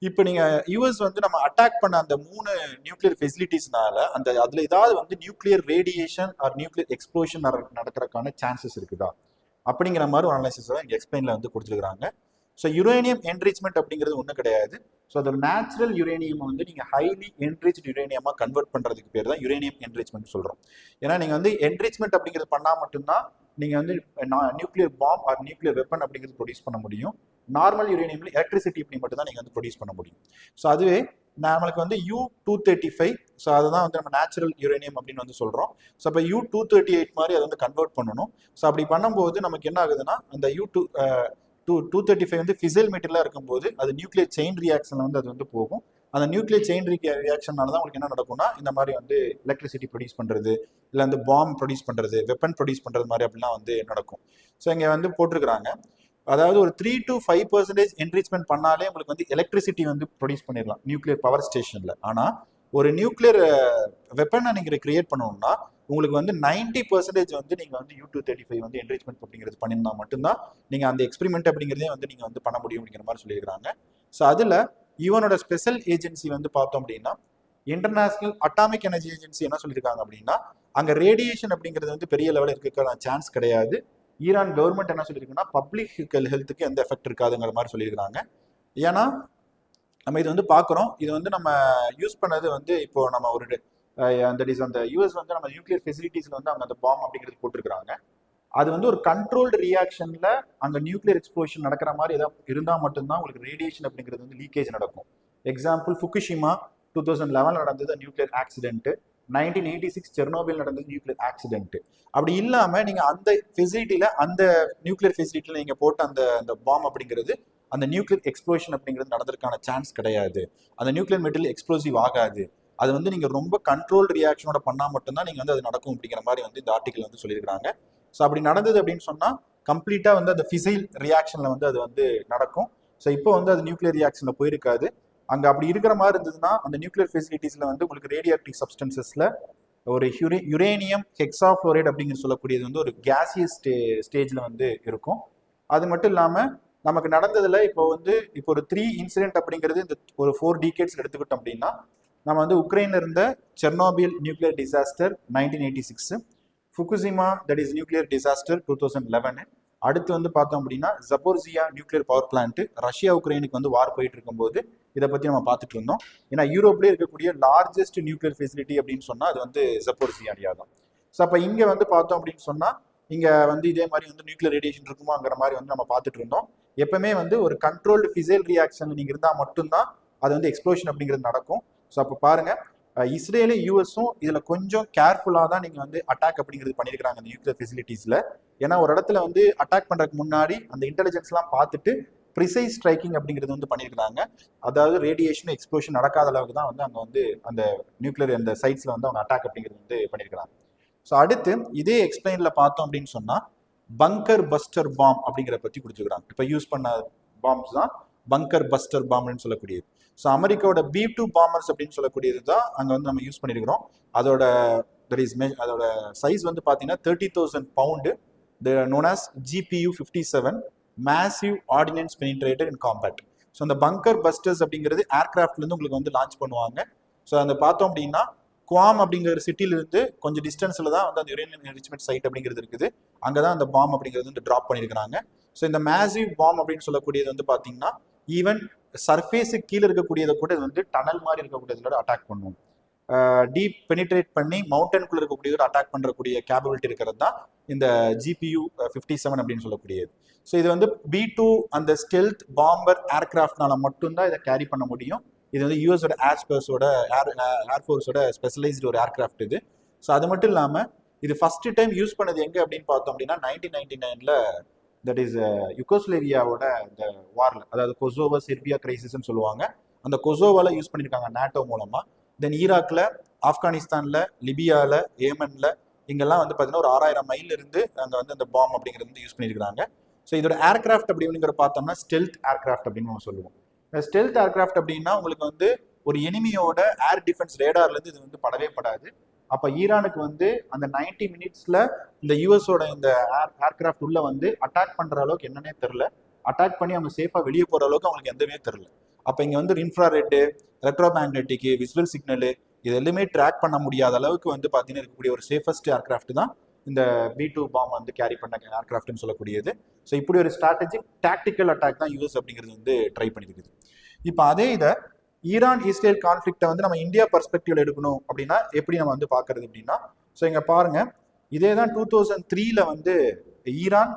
இப்போ நீங்கள் யூஎஸ் வந்து நம்ம அட்டாக் பண்ண அந்த 3 நியூக்ளியர் ஃபெசிலிட்டிஸ்னால அதில் ஏதாவது வந்து nuclear radiation or nuclear explosion நடக்கிறதுக்கான சான்சஸ் இருக்குதா அப்படிங்கிற மாதிரி ஒரு அனாலிசிஸ் தான் இங்கே எக்ஸ்பிளைனில் வந்து கொடுத்துருக்காங்க. ஸோ யுரேனியம் என்ரிச்மெண்ட் அப்படிங்கிறது ஒன்றும் கிடையாது. ஸோ அதோட நேச்சுரல் யுரேனியம் வந்து நீங்கள் ஹைலி என்ரிச் யுரேனியமாக கன்வெர்ட் பண்ணுறதுக்கு பேர் தான் யுரேனியம் என்ரிச்மெண்ட் சொல்கிறோம். ஏன்னா நீங்கள் வந்து என்ரிச்மெண்ட் அப்படிங்கிறது பண்ணால் மட்டும்தான் நீங்கள் வந்து nuclear bomb or nuclear weapon அப்படிங்கிறது ப்ரொடியூஸ் பண்ண முடியும். நார்மல் யுரேனியம்ல எலக்ட்ரிசிட்டி இப்படி மட்டும் தான் நீங்கள் வந்து ப்ரொடியூஸ் பண்ண முடியும். ஸோ அதுவே நம்மளுக்கு வந்து U-235, ஸோ அதுதான் வந்து நம்ம நேச்சுரல் யுரேனியம் அப்படின்னு வந்து சொல்கிறோம். ஸோ அப்போ U-238 மாதிரி அதை வந்து கன்வெர்ட் பண்ணணும். ஸோ அப்படி பண்ணும்போது நமக்கு என்ன ஆகுதுன்னா, அந்த U-235 வந்து ஃபிசைல் மெட்டீரியலாக இருக்கும்போது அது நியூக்ளியர் செயின் ரியாக்ஷன் வந்து அது வந்து போகும். அந்த நியூக்ளியர் செயின் ரியாக்ஷனால தான் உங்களுக்கு என்ன நடக்கும்னா, இந்த மாதிரி வந்து எலக்ட்ரிசிட்டி ப்ரொடியூஸ் பண்ணுறது, இல்லை வந்து பாம் ப்ரொடியூஸ் பண்ணுறது, வெப்பன் ப்ரொடியூஸ் பண்ணுறது மாதிரி அப்படிலாம் வந்து நடக்கும். ஸோ இங்கே வந்து போட்டிருக்கிறாங்க, அதாவது ஒரு 3 to 5% என்ரிச்மெண்ட் பண்ணாலே உங்களுக்கு வந்து எலக்ட்ரிசிட்டி வந்து ப்ரொடியூஸ் பண்ணிடலாம் நியூக்ளியர் பவர் ஸ்டேஷனில். ஆனால் ஒரு நியூக்ளியர் வெப்பனை நீங்கள் கிரியேட் பண்ணணும்னா உங்களுக்கு வந்து 90% வந்து நீங்கள் வந்து U-235 வந்து என்ரிச்மெண்ட் அப்படிங்கிறது பண்ணியிருந்தா மட்டும்தான் நீங்கள் அந்த எக்ஸ்பெரிமெண்ட் அப்படிங்கிறதே வந்து நீங்கள் வந்து பண்ண முடியும் அப்படிங்கிற மாதிரி சொல்லியிருக்காங்க. ஸோ அதில் யுஎனோட ஸ்பெஷல் ஏஜென்சி வந்து பார்த்தோம் அப்படின்னா, இன்டர்நேஷனல் அட்டாமிக் எனர்ஜி ஏஜென்சி என்ன சொல்லியிருக்காங்க அப்படின்னா, அங்கே ரேடியேஷன் அப்படிங்கிறது வந்து பெரிய லெவலில் இருக்கிற சான்ஸ் கிடையாது. ஈரான் கவர்மெண்ட் என்ன சொல்லியிருக்குன்னா, பப்ளிக் ஹெல்த்துக்கு எந்த எஃபெக்ட் இருக்காதுங்கிற மாதிரி சொல்லியிருக்காங்க. ஏன்னா நம்ம இது வந்து பார்க்குறோம், இது வந்து நம்ம யூஸ் பண்ணது வந்து இப்போ நம்ம ஒரு அந்த யூஎஸ் வந்து நம்ம நியூக்ளியர் ஃபெசிலிட்டிஸ்ல வந்து அவங்க அந்த பாம் அப்படிங்கிறது போட்டிருக்கிறாங்க. அது வந்து ஒரு கண்ட்ரோல்டு ரியாக்ஷன்ல அங்கே நியூக்ளியர் எக்ஸ்ப்ளோஷன் நடக்கிற மாதிரி ஏதாவது இருந்தால் மட்டும்தான் உங்களுக்கு ரேடியேஷன் அப்படிங்கிறது வந்து லீக்கேஜ் நடக்கும். எக்ஸாம்பிள் ஃபுகுஷிமா 2011 நடந்தது நியூக்ளியர் ஆக்சிடென்ட், 1986 செர்னோபில் நடந்தது நியூக்ளியர் ஆக்சிடென்ட். அப்படி இல்லாமல் நீங்கள் அந்த ஃபெசிலிட்டியில், அந்த நியூக்ளியர் ஃபெசிலிட்டியில் நீங்கள் போட்ட அந்த அந்த பாம் அப்படிங்கிறது, அந்த நியூக்ளியர் எக்ஸ்ப்ளோஷன் அப்படிங்கிறது நடந்ததுக்கான சான்ஸ் கிடையாது. அந்த நியூக்ளியர் மெட்டீரியல் எக்ஸ்ப்ளோசிவ் ஆகாது. அது வந்து நீங்கள் ரொம்ப கண்ட்ரோல் ரியாக்ஷனோட பண்ணால் மட்டும்தான் நீங்கள் வந்து அது நடக்கும் அப்படிங்கிற மாதிரி வந்து இந்த ஆர்டிக்கல் வந்து சொல்லியிருக்காங்க. ஸோ அப்படி நடந்தது அப்படின்னு சொன்னால் கம்ப்ளீட்டாக வந்து அந்த ஃபிசைல் ரியாக்ஷனில் வந்து அது வந்து நடக்கும். ஸோ இப்போ வந்து அது நியூக்ளியர் ரியாக்ஷனில் போயிருக்காது. அங்கே அப்படி இருக்கிற மாதிரி இருந்ததுன்னா அந்த நியூக்ளியர் ஃபெசிலிட்டிஸில் வந்து உங்களுக்கு ரேடியோ ஆக்டிவ் சப்ஸ்டன்சஸில் ஒரு யுரேனியம் ஹெக்ஸாஃப்ளோரைட் அப்படிங்கிற சொல்லக்கூடியது வந்து ஒரு கேசியஸ் ஸ்டேஜில் வந்து இருக்கும். அது மட்டும் இல்லாமல் நமக்கு நடந்ததில் இப்போ ஒரு 3 இன்சிடென்ட் அப்படிங்கிறது இந்த ஒரு 4 டிகேட்ஸ் எடுத்துக்கிட்டோம் அப்படின்னா, நம்ம வந்து உக்ரைன்ல இருந்த Chernobyl nuclear disaster 1986, Fukushima that is nuclear disaster 2011, அடுத்து வந்து பார்த்தோம் அப்படின்னா ஜபோர்ஜியா நியூக்ளியர் பவர் பிளான்ட், ரஷ்யா உக்ரைனுக்கு வந்து வார் போயிட்டு இருக்கும்போது இதை பற்றி நம்ம பார்த்துட்டு இருந்தோம். ஏன்னா யூரோப்லேயே இருக்கக்கூடிய லார்ஜஸ்ட் நியூக்ளியர் ஃபெசிலிட்டி அப்படின்னு சொன்னால் அது வந்து ஜபோர்ஜியா தான். ஸோ அப்போ இங்கே வந்து பார்த்தோம் அப்படின்னு சொன்னால் இங்கே வந்து இதே மாதிரி வந்து நியூக்ளியர் ரேடியேஷன் இருக்குமாங்கிற மாதிரி வந்து நம்ம பார்த்துட்டு இருந்தோம். எப்பவுமே வந்து ஒரு கண்ட்ரோல்டு ஃபிசைல் ரியாக்ஷன் நீங்கள் இருந்தால் மட்டும்தான் அது வந்து எக்ஸ்ப்ளோஷன் அப்படிங்கிறது நடக்கும். ஸோ அப்போ பாருங்க, இஸ்ரேலும் யூஎஸும் இதில் கொஞ்சம் கேர்ஃபுல்லாக தான் நீங்கள் வந்து அட்டாக் அப்படிங்கிறது பண்ணியிருக்கிறாங்க அந்த நியூக்ளியர் ஃபெசிலிட்டிஸில். ஏன்னா ஒரு இடத்துல வந்து அட்டாக் பண்ணுறதுக்கு முன்னாடி அந்த இன்டெலிஜென்ஸ்லாம் பார்த்துட்டு ப்ரிசைஸ் ஸ்ட்ரைக்கிங் அப்படிங்கிறது வந்து பண்ணியிருக்கிறாங்க. அதாவது ரேடியேஷன் எக்ஸ்ப்ளோஷன் நடக்காத அளவுக்கு தான் வந்து அங்கே வந்து அந்த நியூக்ளியர் அந்த சைட்ஸில் வந்து அவங்க அட்டாக் அப்படிங்கிறது வந்து பண்ணியிருக்கிறாங்க. ஸோ அடுத்து இதே எக்ஸ்பிளைனில் பார்த்தோம் அப்படின்னு சொன்னால் பங்கர் பஸ்டர் பாம் அப்படிங்கிற பற்றி கொடுத்துருக்குறாங்க. இப்போ யூஸ் பண்ண பாம்ஸ் தான் பங்கர் பஸ்டர் பாம்னு சொல்லக்கூடியது. ஸோ அமெரிக்காவோட B-2 பாம்பர்ஸ் அப்படின்னு சொல்லக்கூடியது தான் அங்கே வந்து நம்ம யூஸ் பண்ணியிருக்கிறோம். அதோட சைஸ் வந்து பார்த்தீங்கன்னா 30,000 pound, known as GPU-57 massive ordnance penetrator in combat. So அந்த பங்கர் பஸ்டர்ஸ் அப்படிங்கிறது ஏர்கிராஃப்ட்லேருந்து உங்களுக்கு வந்து லான்ச் பண்ணுவாங்க. ஸோ அந்த பார்த்தோம் அப்படின்னா குவாம் அப்படிங்கிற சிட்டிலிருந்து கொஞ்சம் டிஸ்டன்ஸில் தான் வந்து அந்த யுரேனியம் என்ரிச்மெண்ட் சைட் அப்படிங்கிறது இருக்குது. அங்கே தான் அந்த பாம் அப்படிங்கிறது வந்து ட்ராப் பண்ணியிருக்கிறாங்க. ஸோ இந்த மேசிவ் பாம் அப்படின்னு சொல்லக்கூடியது வந்து பார்த்தீங்கன்னா ஈவன் சர்ஃபேஸுக்கு கீழே இருக்கக்கூடியதை கூட இது வந்து டனல் மாதிரி இருக்கக்கூடியதோட அட்டாக் பண்ணும். டீப் பெனிட்ரேட் பண்ணி மவுண்டனுக்குள்ள இருக்கக்கூடியதோட அட்டாக் பண்ணுறக்கூடிய கேப்பபிலிட்டி இருக்கிறது தான் இந்த GPU-57 அப்படின்னு சொல்லக்கூடியது. ஸோ இது வந்து B-2 அந்த ஸ்டெல்த் பாம்பர் ஏர்கிராஃப்ட்னால மட்டும்தான் இதை கேரி பண்ண முடியும். இது வந்து யூஎஸோட ஏர்ஃபோர்ஸோட ஸ்பெஷலைஸ்டு ஒரு ஏர்கிராஃப்ட் இது. ஸோ அது மட்டும் இல்லாமல் இது ஃபர்ஸ்ட் டைம் யூஸ் பண்ணது எங்கே அப்படின்னு பார்த்தோம் அப்படின்னா 1999 தட் இஸ் யுகோஸ்லேவியாவோட இந்த வாரில், அதாவது கொசோவா செர்பியா கிரைசிஸ்ன்னு சொல்லுவாங்க, அந்த கொசோவாவில் யூஸ் பண்ணியிருக்காங்க நேட்டோ மூலமாக. தென் ஈராக்கில், ஆப்கானிஸ்தானில், லிபியாவில், ஏமனில் இங்கெல்லாம் வந்து பார்த்தீங்கன்னா ஒரு 6000 மைல் இருந்து அங்கே வந்து அந்த பாம் அப்படிங்கிறது வந்து யூஸ் பண்ணியிருக்காங்க. ஸோ இதோட ஏர்கிராஃப்ட் அப்படிங்கிற பார்த்தோம்னா ஸ்டெல்த் ஏர்கிராஃப்ட் அப்படின்னு நம்ம சொல்லுவோம். ஸ்டெல்த் ஏர்கிராஃப்ட் அப்படின்னா உங்களுக்கு வந்து ஒரு எனிமியோட ஏர் டிஃபென்ஸ் ரேடார்லேருந்து இது வந்து படவே படாது. அப்போ ஈரானுக்கு வந்து அந்த 90 மினிட்ஸில் இந்த யூஎஸோட இந்த ஏர்கிராஃப்ட் உள்ள வந்து அட்டாக் பண்ணுற அளவுக்கு என்னன்னே தெரில, அட்டாக் பண்ணி அவங்க சேஃபாக வெளியே போகிற அளவுக்கு அவங்களுக்கு எதுவுமே தெரில. அப்போ இங்கே வந்து இன்ஃப்ராரெட்டு, எலக்ட்ரோ மேக்னெட்டிக்கு, விசுவல் சிக்னலு இது எல்லாமே ட்ராக் பண்ண முடியாத அளவுக்கு வந்து பார்த்தீங்கன்னா இருக்கக்கூடிய ஒரு சேஃபஸ்ட் ஏர்கிராஃப்ட் தான் இந்த B-2 பாம் வந்து கேரி பண்ண ஏர்கிராஃப்ட்னு சொல்லக்கூடியது. ஸோ இப்படி ஒரு ஸ்ட்ராட்டஜிக் டாக்டிக்கல் அட்டாக் தான் யூஎஸ் அப்படிங்கிறது வந்து ட்ரை பண்ணியிருக்குது. இப்போ அதே இதை ஈரான் இஸ்ரேல் கான்ஃப்ளிக்டை வந்து நம்ம இந்தியா பர்ஸ்பெக்டிவ்ல எடுக்கணும் அப்படின்னா எப்படி நம்ம வந்து பார்க்கறது அப்படின்னா, ஸோ இங்கே பாருங்க, இதே தான் 2003 வந்து ஈரான்,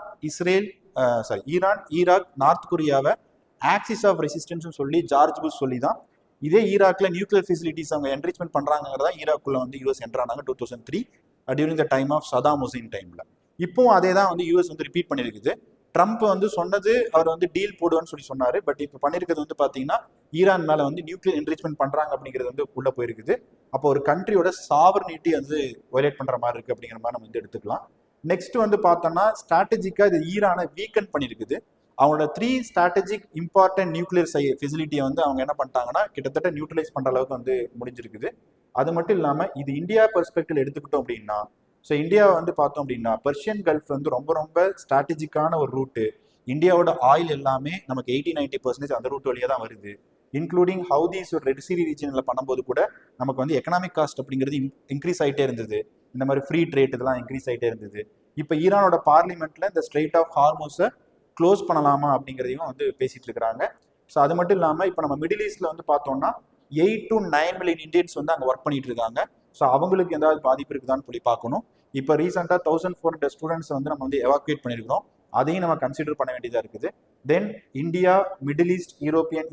ஈராக், நார்த் கொரியாவை ஆக்சிஸ் ஆஃப் ரெசிஸ்டன்ஸ் சொல்லி ஜார்ஜ் புஷ் சொல்லி தான் இதே ஈராக்ல நியூக்ளியர் ஃபெசிலிட்டிஸ் அவங்க என்ரிச்மெண்ட் பண்றாங்கிறதா ஈராக்குள்ள வந்து யூஎஸ் என்ட்ரானாங்க 2003 during the time of Saddam Hussein டைம்ல. இப்போவும் அதே தான் வந்து யூஎஸ் வந்து ரிப்பீட் பண்ணியிருக்குது. ட்ரம்ப் வந்து சொன்னது அவர் வந்து டீல் போடுவேன்னு சொல்லி சொன்னாரு. பட் இப்போ பண்ணியிருக்கிறது வந்து பார்த்தீங்கன்னா ஈரான் மேலே வந்து நியூக்ளியர் என்ரிச்மெண்ட் பண்ணுறாங்க அப்படிங்கிறது வந்து உள்ள போயிருக்குது. அப்போ ஒரு கண்ட்ரியோட சாவர்னிட்டி வந்து வயலேட் பண்ணுற மாதிரி இருக்குது அப்படிங்கிற மாதிரி நம்ம வந்து எடுத்துக்கலாம். நெக்ஸ்ட் வந்து பார்த்தோம்னா ஸ்ட்ராட்டஜிக்காக இது ஈரானை வீக்கன் பண்ணியிருக்குது. அவங்களோட 3 ஸ்ட்ராட்டஜிக் இம்பார்ட்டன்ட் நியூக்ளியர் ஃபெசிலிட்டியை வந்து அவங்க என்ன பண்ணிட்டாங்கன்னா கிட்டத்தட்ட நியூட்ரலைஸ் பண்ணுற அளவுக்கு வந்து முடிஞ்சிருக்குது. அது மட்டும் இல்லாமல் இது இந்தியா பெர்ஸ்பெக்டிவ் எடுத்துக்கிட்டோம் அப்படின்னா, ஸோ இந்தியாவை வந்து பார்த்தோம் அப்படின்னா பெர்ஷியன் கல்ஃப் வந்து ரொம்ப ரொம்ப ஸ்ட்ராட்டஜிக்கான ஒரு ரூட்டு. இந்தியாவோட ஆயில் எல்லாமே நமக்கு 80-90% அந்த ரூட் வழியாக தான் வருது. இன்க்ளூடிங் ஹவுதீஸ் ஒரு ரெட் சீ ரீஜனில் பண்ணும்போது கூட நமக்கு வந்து எக்கனாமிக் காஸ்ட் அப்படிங்கிறது இன்க்ரீஸ் ஆகிட்டே இருந்தது. இந்த மாதிரி ஃப்ரீ ட்ரேட் இதெல்லாம் இன்க்ரீஸ் ஆகிட்டே இருந்தது. இப்போ ஈரானோட பார்லிமெண்ட்ல இந்த ஸ்ட்ரெயிட் ஆஃப் ஹார்மோஸை க்ளோஸ் பண்ணலாமா அப்படிங்கிறதையும் வந்து பேசிட்டு இருக்கிறாங்க. ஸோ அது மட்டும் இல்லாமல் இப்போ நம்ம மிடில் ஈஸ்ட்ல வந்து பார்த்தோம்னா 8 to 9 மில்லியன் இந்தியன்ஸ் வந்து அங்கே ஒர்க் பண்ணிட்டு இருக்காங்க. ஸோ அவங்களுக்கு ஏதாவது பாதிப்பு இருக்குதான்னு சொல்லி பார்க்கணும். இப்போ ரீசெண்டாக 1400 ஸ்டூடெண்ட்ஸ் வந்து நம்ம வந்து எவாக்குவேட் பண்ணியிருக்கிறோம். அதையும் நம்ம கன்சிடர் பண்ண வேண்டியதாக இருக்குது. Then India middle east European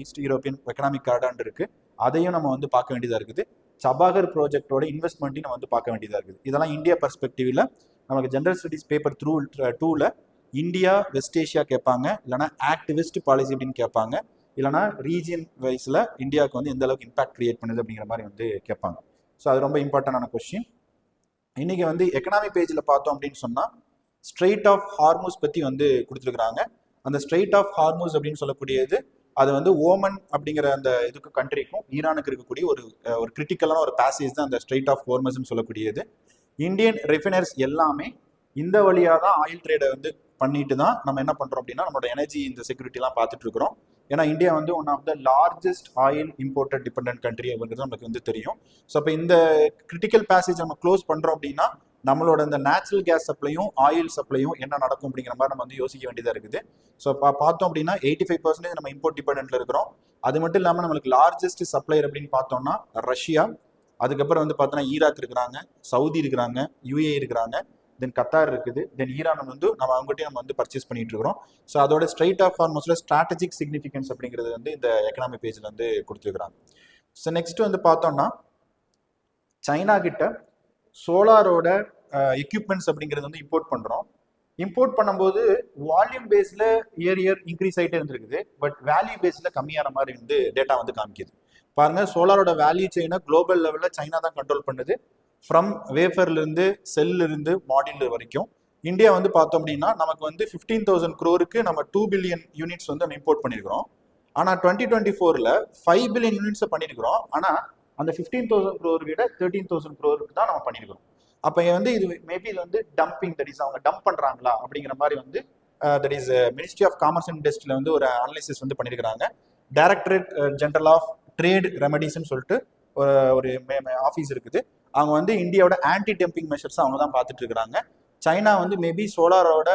east European economic corridor இருக்கு, அதையும் நம்ம வந்து பார்க்க வேண்டியதாக இருக்குது. சபாகர் ப்ராஜெக்டோட இன்வெஸ்ட்மெண்ட்டையும் நம்ம வந்து பார்க்க வேண்டியதாக இருக்குது. இதெல்லாம் இந்தியா பர்ஸ்பெக்டிவ்ல நமக்கு ஜென்ரல் ஸ்டடீஸ் பேப்பர் 2ல இந்தியா வெஸ்ட் ஏஷியா கேட்பாங்க, இல்லைனா ஆக்ட் வெஸ்ட் பாலிசி அப்படின்னு கேட்பாங்க, இல்லைனா ரீஜியன் வைஸில் இந்தியாவுக்கு வந்து எந்த அளவுக்கு இம்பாக்ட் கிரியேட் பண்ணுது அப்படிங்கிற மாதிரி வந்து கேட்பாங்க. ஸோ அது ரொம்ப இம்பார்ட்டண்டான கொஸ்டின். இன்னைக்கு வந்து எக்கனாமி பேஜில் பார்த்தோம் அப்படின்னு சொன்னால் ஸ்ட்ரெயிட் ஆஃப் ஹார்மூஸ் பற்றி வந்து கொடுத்துருக்குறாங்க. அந்த ஸ்ட்ரெயிட் ஆஃப் ஹார்மூஸ் அப்படின்னு சொல்லக்கூடியது அது வந்து ஓமன் அப்படிங்கிற அந்த இதுக்கு கண்ட்ரிக்கும் ஈரானுக்கு இருக்கக்கூடிய ஒரு கிரிட்டிக்கலான ஒரு பேசேஜ் தான் அந்த ஸ்ட்ரெயிட் ஆஃப் ஹார்மஸ்ன்னு சொல்லக்கூடியது. இந்தியன் ரெஃபைனர்ஸ் எல்லாமே இந்த வழியாக தான் ஆயில் ட்ரேடை வந்து பண்ணிட்டு தான் நம்ம என்ன பண்ணுறோம் அப்படின்னா நம்மளோட எனர்ஜி இந்த செக்யூரிட்டிலாம் பார்த்துட்டு இருக்கிறோம். ஏன்னா இந்தியா வந்து one of the largest oil imported dependent country அப்படிங்கிறது நமக்கு வந்து தெரியும். ஸோ அப்போ இந்த கிரிட்டிக்கல் பேசேஜ் நம்ம க்ளோஸ் பண்ணுறோம் அப்படின்னா நம்மளோட இந்த நேச்சுரல் கேஸ் சப்ளையும் ஆயில் சப்ளையும் என்ன நடக்கும் அப்படிங்கிற மாதிரி நம்ம வந்து யோசிக்க வேண்டியதாக இருக்குது. ஸோ பார்த்தோம் அப்படின்னா 85% நம்ம இம்போர்ட் டிபெண்டன்ட்ல இருக்கிறோம். அது மட்டும் இல்லாமல் நம்மளுக்கு லார்ஜஸ்ட் சப்ளையர் அப்படின்னு பார்த்தோம்னா ரஷ்யா, அதுக்கப்புறம் வந்து பார்த்தோன்னா ஈராக் இருக்கிறாங்க, சவுதி இருக்கிறாங்க, யூஏ இருக்கிறாங்க, தென் கத்தார் இருக்குது, தென் ஈரான் வந்து நம்ம அவங்ககிட்டயும் நம்ம வந்து பர்ச்சேஸ் பண்ணிட்டு இருக்கிறோம். ஸோ அதோட ஸ்ட்ரெயிட் ஆஃப் ஹார்மஸ்ல ஸ்ட்ராட்டஜிக் சிக்னிஃபிகன்ஸ் அப்படிங்கிறது வந்து இந்த எக்கனாமி பேஜில் வந்து கொடுத்துருக்குறாங்க. ஸோ நெக்ஸ்ட் வந்து பார்த்தோம்னா சைனா கிட்ட சோலாரோட எக்யூப்மெண்ட்ஸ் அப்படிங்கிறது வந்து இம்போர்ட் பண்ணுறோம். இம்போர்ட் பண்ணும்போது வால்யூம் பேஸில் இயர் இன்க்ரீஸ் ஆகிட்டே இருந்திருக்குது, பட் வேல்யூ பேஸில் கம்மியான மாதிரி வந்து டேட்டா வந்து காமிக்குது. பாருங்க, சோலாரோட வேல்யூ செயினை குளோபல் லெவலில் சைனா தான் கண்ட்ரோல் பண்ணுது. ஃப்ரம் வேஃபர்லேருந்து செல்லிருந்து மாடியூல் வரைக்கும். இந்தியா வந்து பார்த்தோம் அப்படின்னா நமக்கு வந்து 15,000 crore நம்ம 2 பில்லியன் யூனிட்ஸ் வந்து நம்ம இம்போர்ட் பண்ணியிருக்கிறோம். ஆனால் 2024 5 பில்லியன் யூனிட்ஸை பண்ணியிருக்கிறோம். ஆனால் அந்த 15,000 crore விட 13,000 crore தான் நம்ம பண்ணியிருக்கிறோம். அப்போ வந்து இது மேபி இது வந்து டம்பிங், தட் இஸ் அவங்க டம்ப் பண்ணுறாங்களா அப்படிங்கிற மாதிரி வந்து that is ministry of commerce and இண்டஸ்ட்ரியில் வந்து ஒரு அனலைசிஸ் வந்து பண்ணியிருக்கிறாங்க. டைரக்டரேட் ஜெனரல் ஆஃப் ட்ரேட் ரெமடிஸ்ன்னு சொல்லிட்டு ஒரு ஆஃபீஸ் இருக்குது. அவங்க வந்து இந்தியாவோட ஆன்டி டம்பிங் மெஷர்ஸ் அவங்க தான் பார்த்துட்டு இருக்கிறாங்க. சைனா வந்து மேபி சோலாரோட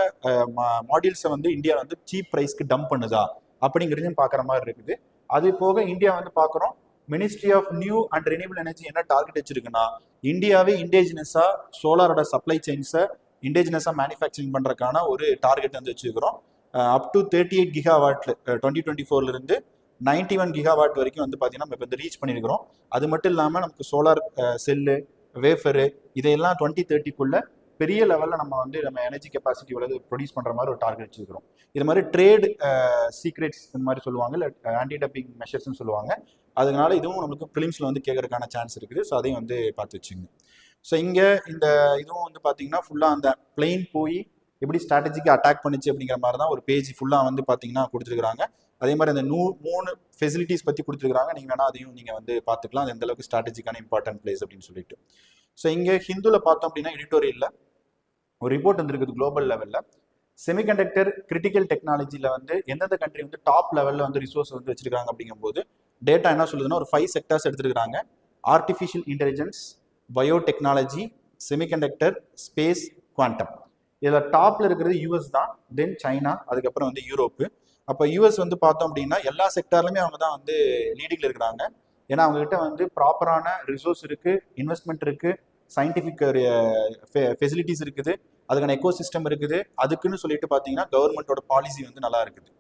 மாடியூல்ஸை வந்து இந்தியா வந்து சீப் ப்ரைஸ்க்கு டம்ப் பண்ணுதா அப்படிங்கிறதையும் பார்க்குற மாதிரி இருக்குது. அது போக இந்தியா வந்து பார்க்குறோம் ministry of new and renewable energy என்ன டார்கெட் வச்சிருக்குன்னா இந்தியாவே இண்டேஜினஸாக சோலாரோட சப்ளை செயின்ஸை இண்டேஜினஸாக மேனுஃபேக்சரிங் பண்ணுறதுக்கான ஒரு டார்கெட் வந்து வச்சுருக்கிறோம். அப் டு 38 கிகாவாட் 2024 91 கிகாவாட் வரைக்கும் வந்து பார்த்தீங்கன்னா நம்ம இப்போ வந்து ரீச் பண்ணியிருக்கிறோம். அது மட்டும் இல்லாமல் நமக்கு சோலார் செல்லு, வேஃபரு இதையெல்லாம் 2030 பெரிய லெவலில் நம்ம வந்து நம்ம எனர்ஜி கெப்பாசிட்டி உள்ளது ப்ரொடியூஸ் பண்ணுற மாதிரி ஒரு டார்கெட் வச்சுருக்கிறோம். இது மாதிரி ட்ரேட் சீக்ரெட்ஸ் இந்த மாதிரி சொல்லுவாங்க, இல்லை ஆன்டி டம்பிங் மெஷர்ஸ்ன்னு சொல்லுவாங்க. அதனால இதுவும் நம்மளுக்கு ஃபிலிம்ஸில் வந்து கேட்கறதுக்கான சான்ஸ் இருக்குது. ஸோ அதையும் வந்து பார்த்து வச்சுங்க. ஸோ இங்கே இந்த இதுவும் வந்து பார்த்தீங்கன்னா ஃபுல்லாக அந்த பிளெயின் போய் எப்படி ஸ்ட்ராட்டஜிக்கு அட்டாக் பண்ணிச்சு அப்படிங்கிற மாதிரி தான் ஒரு பேஜ் ஃபுல்லாக வந்து பார்த்தீங்கன்னா கொடுத்துருக்குறாங்க. அதே மாதிரி அந்த 3 ஃபெசிலிட்டிஸ் பற்றி கொடுத்துருக்காங்க. நீங்கள் வேணால் அதையும் நீங்கள் வந்து பார்த்துக்கலாம், அது எந்த அளவுக்கு ஸ்ட்ராட்டஜிக்கான இம்பார்ட்டன்ட் பிளேஸ் அப்படின்னு சொல்லிட்டு. ஸோ இங்கே ஹிந்துவில் பார்த்தோம் அப்படின்னா எடிட்டோரியலில் ஒரு ரிப்போர்ட் வந்துருக்குது குளோபல் லெவலில் செமிகண்டக்டர் கிரிட்டிக்கல் டெக்னாலஜியில் வந்து எந்தெந்த கண்ட்ரி வந்து டாப் லெவலில் வந்து ரிசோர்ஸ் வந்து வச்சிருக்காங்க அப்படிங்கும்போது டேட்டா என்ன சொல்லுதுன்னா ஒரு 5 செக்டர்ஸ் எடுத்துருக்காங்க. Artificial intelligence, biotechnology, semiconductor, space, quantum. இதில் டாப்ல இருக்கிறது யூஎஸ் தான், தென் சைனா, அதுக்கப்புறம் வந்து யூரோப்பு. அப்போ யூஎஸ் வந்து பார்த்தோம் அப்படின்னா எல்லா செக்டார்லையுமே அவங்க தான் வந்து லீடிங்கில் இருக்கிறாங்க. ஏன்னா அவங்ககிட்ட வந்து ப்ராப்பரான ரிசோர்ஸ் இருக்குது, இன்வெஸ்ட்மெண்ட் இருக்குது, சயின்டிஃபிக் ஃபெசிலிட்டிஸ் இருக்குது, அதுக்கான எக்கோ சிஸ்டம் இருக்குது. அதுக்குன்னு சொல்லிட்டு பார்த்தீங்கன்னா கவர்மெண்ட்டோட பாலிசி வந்து நல்லா இருக்குது.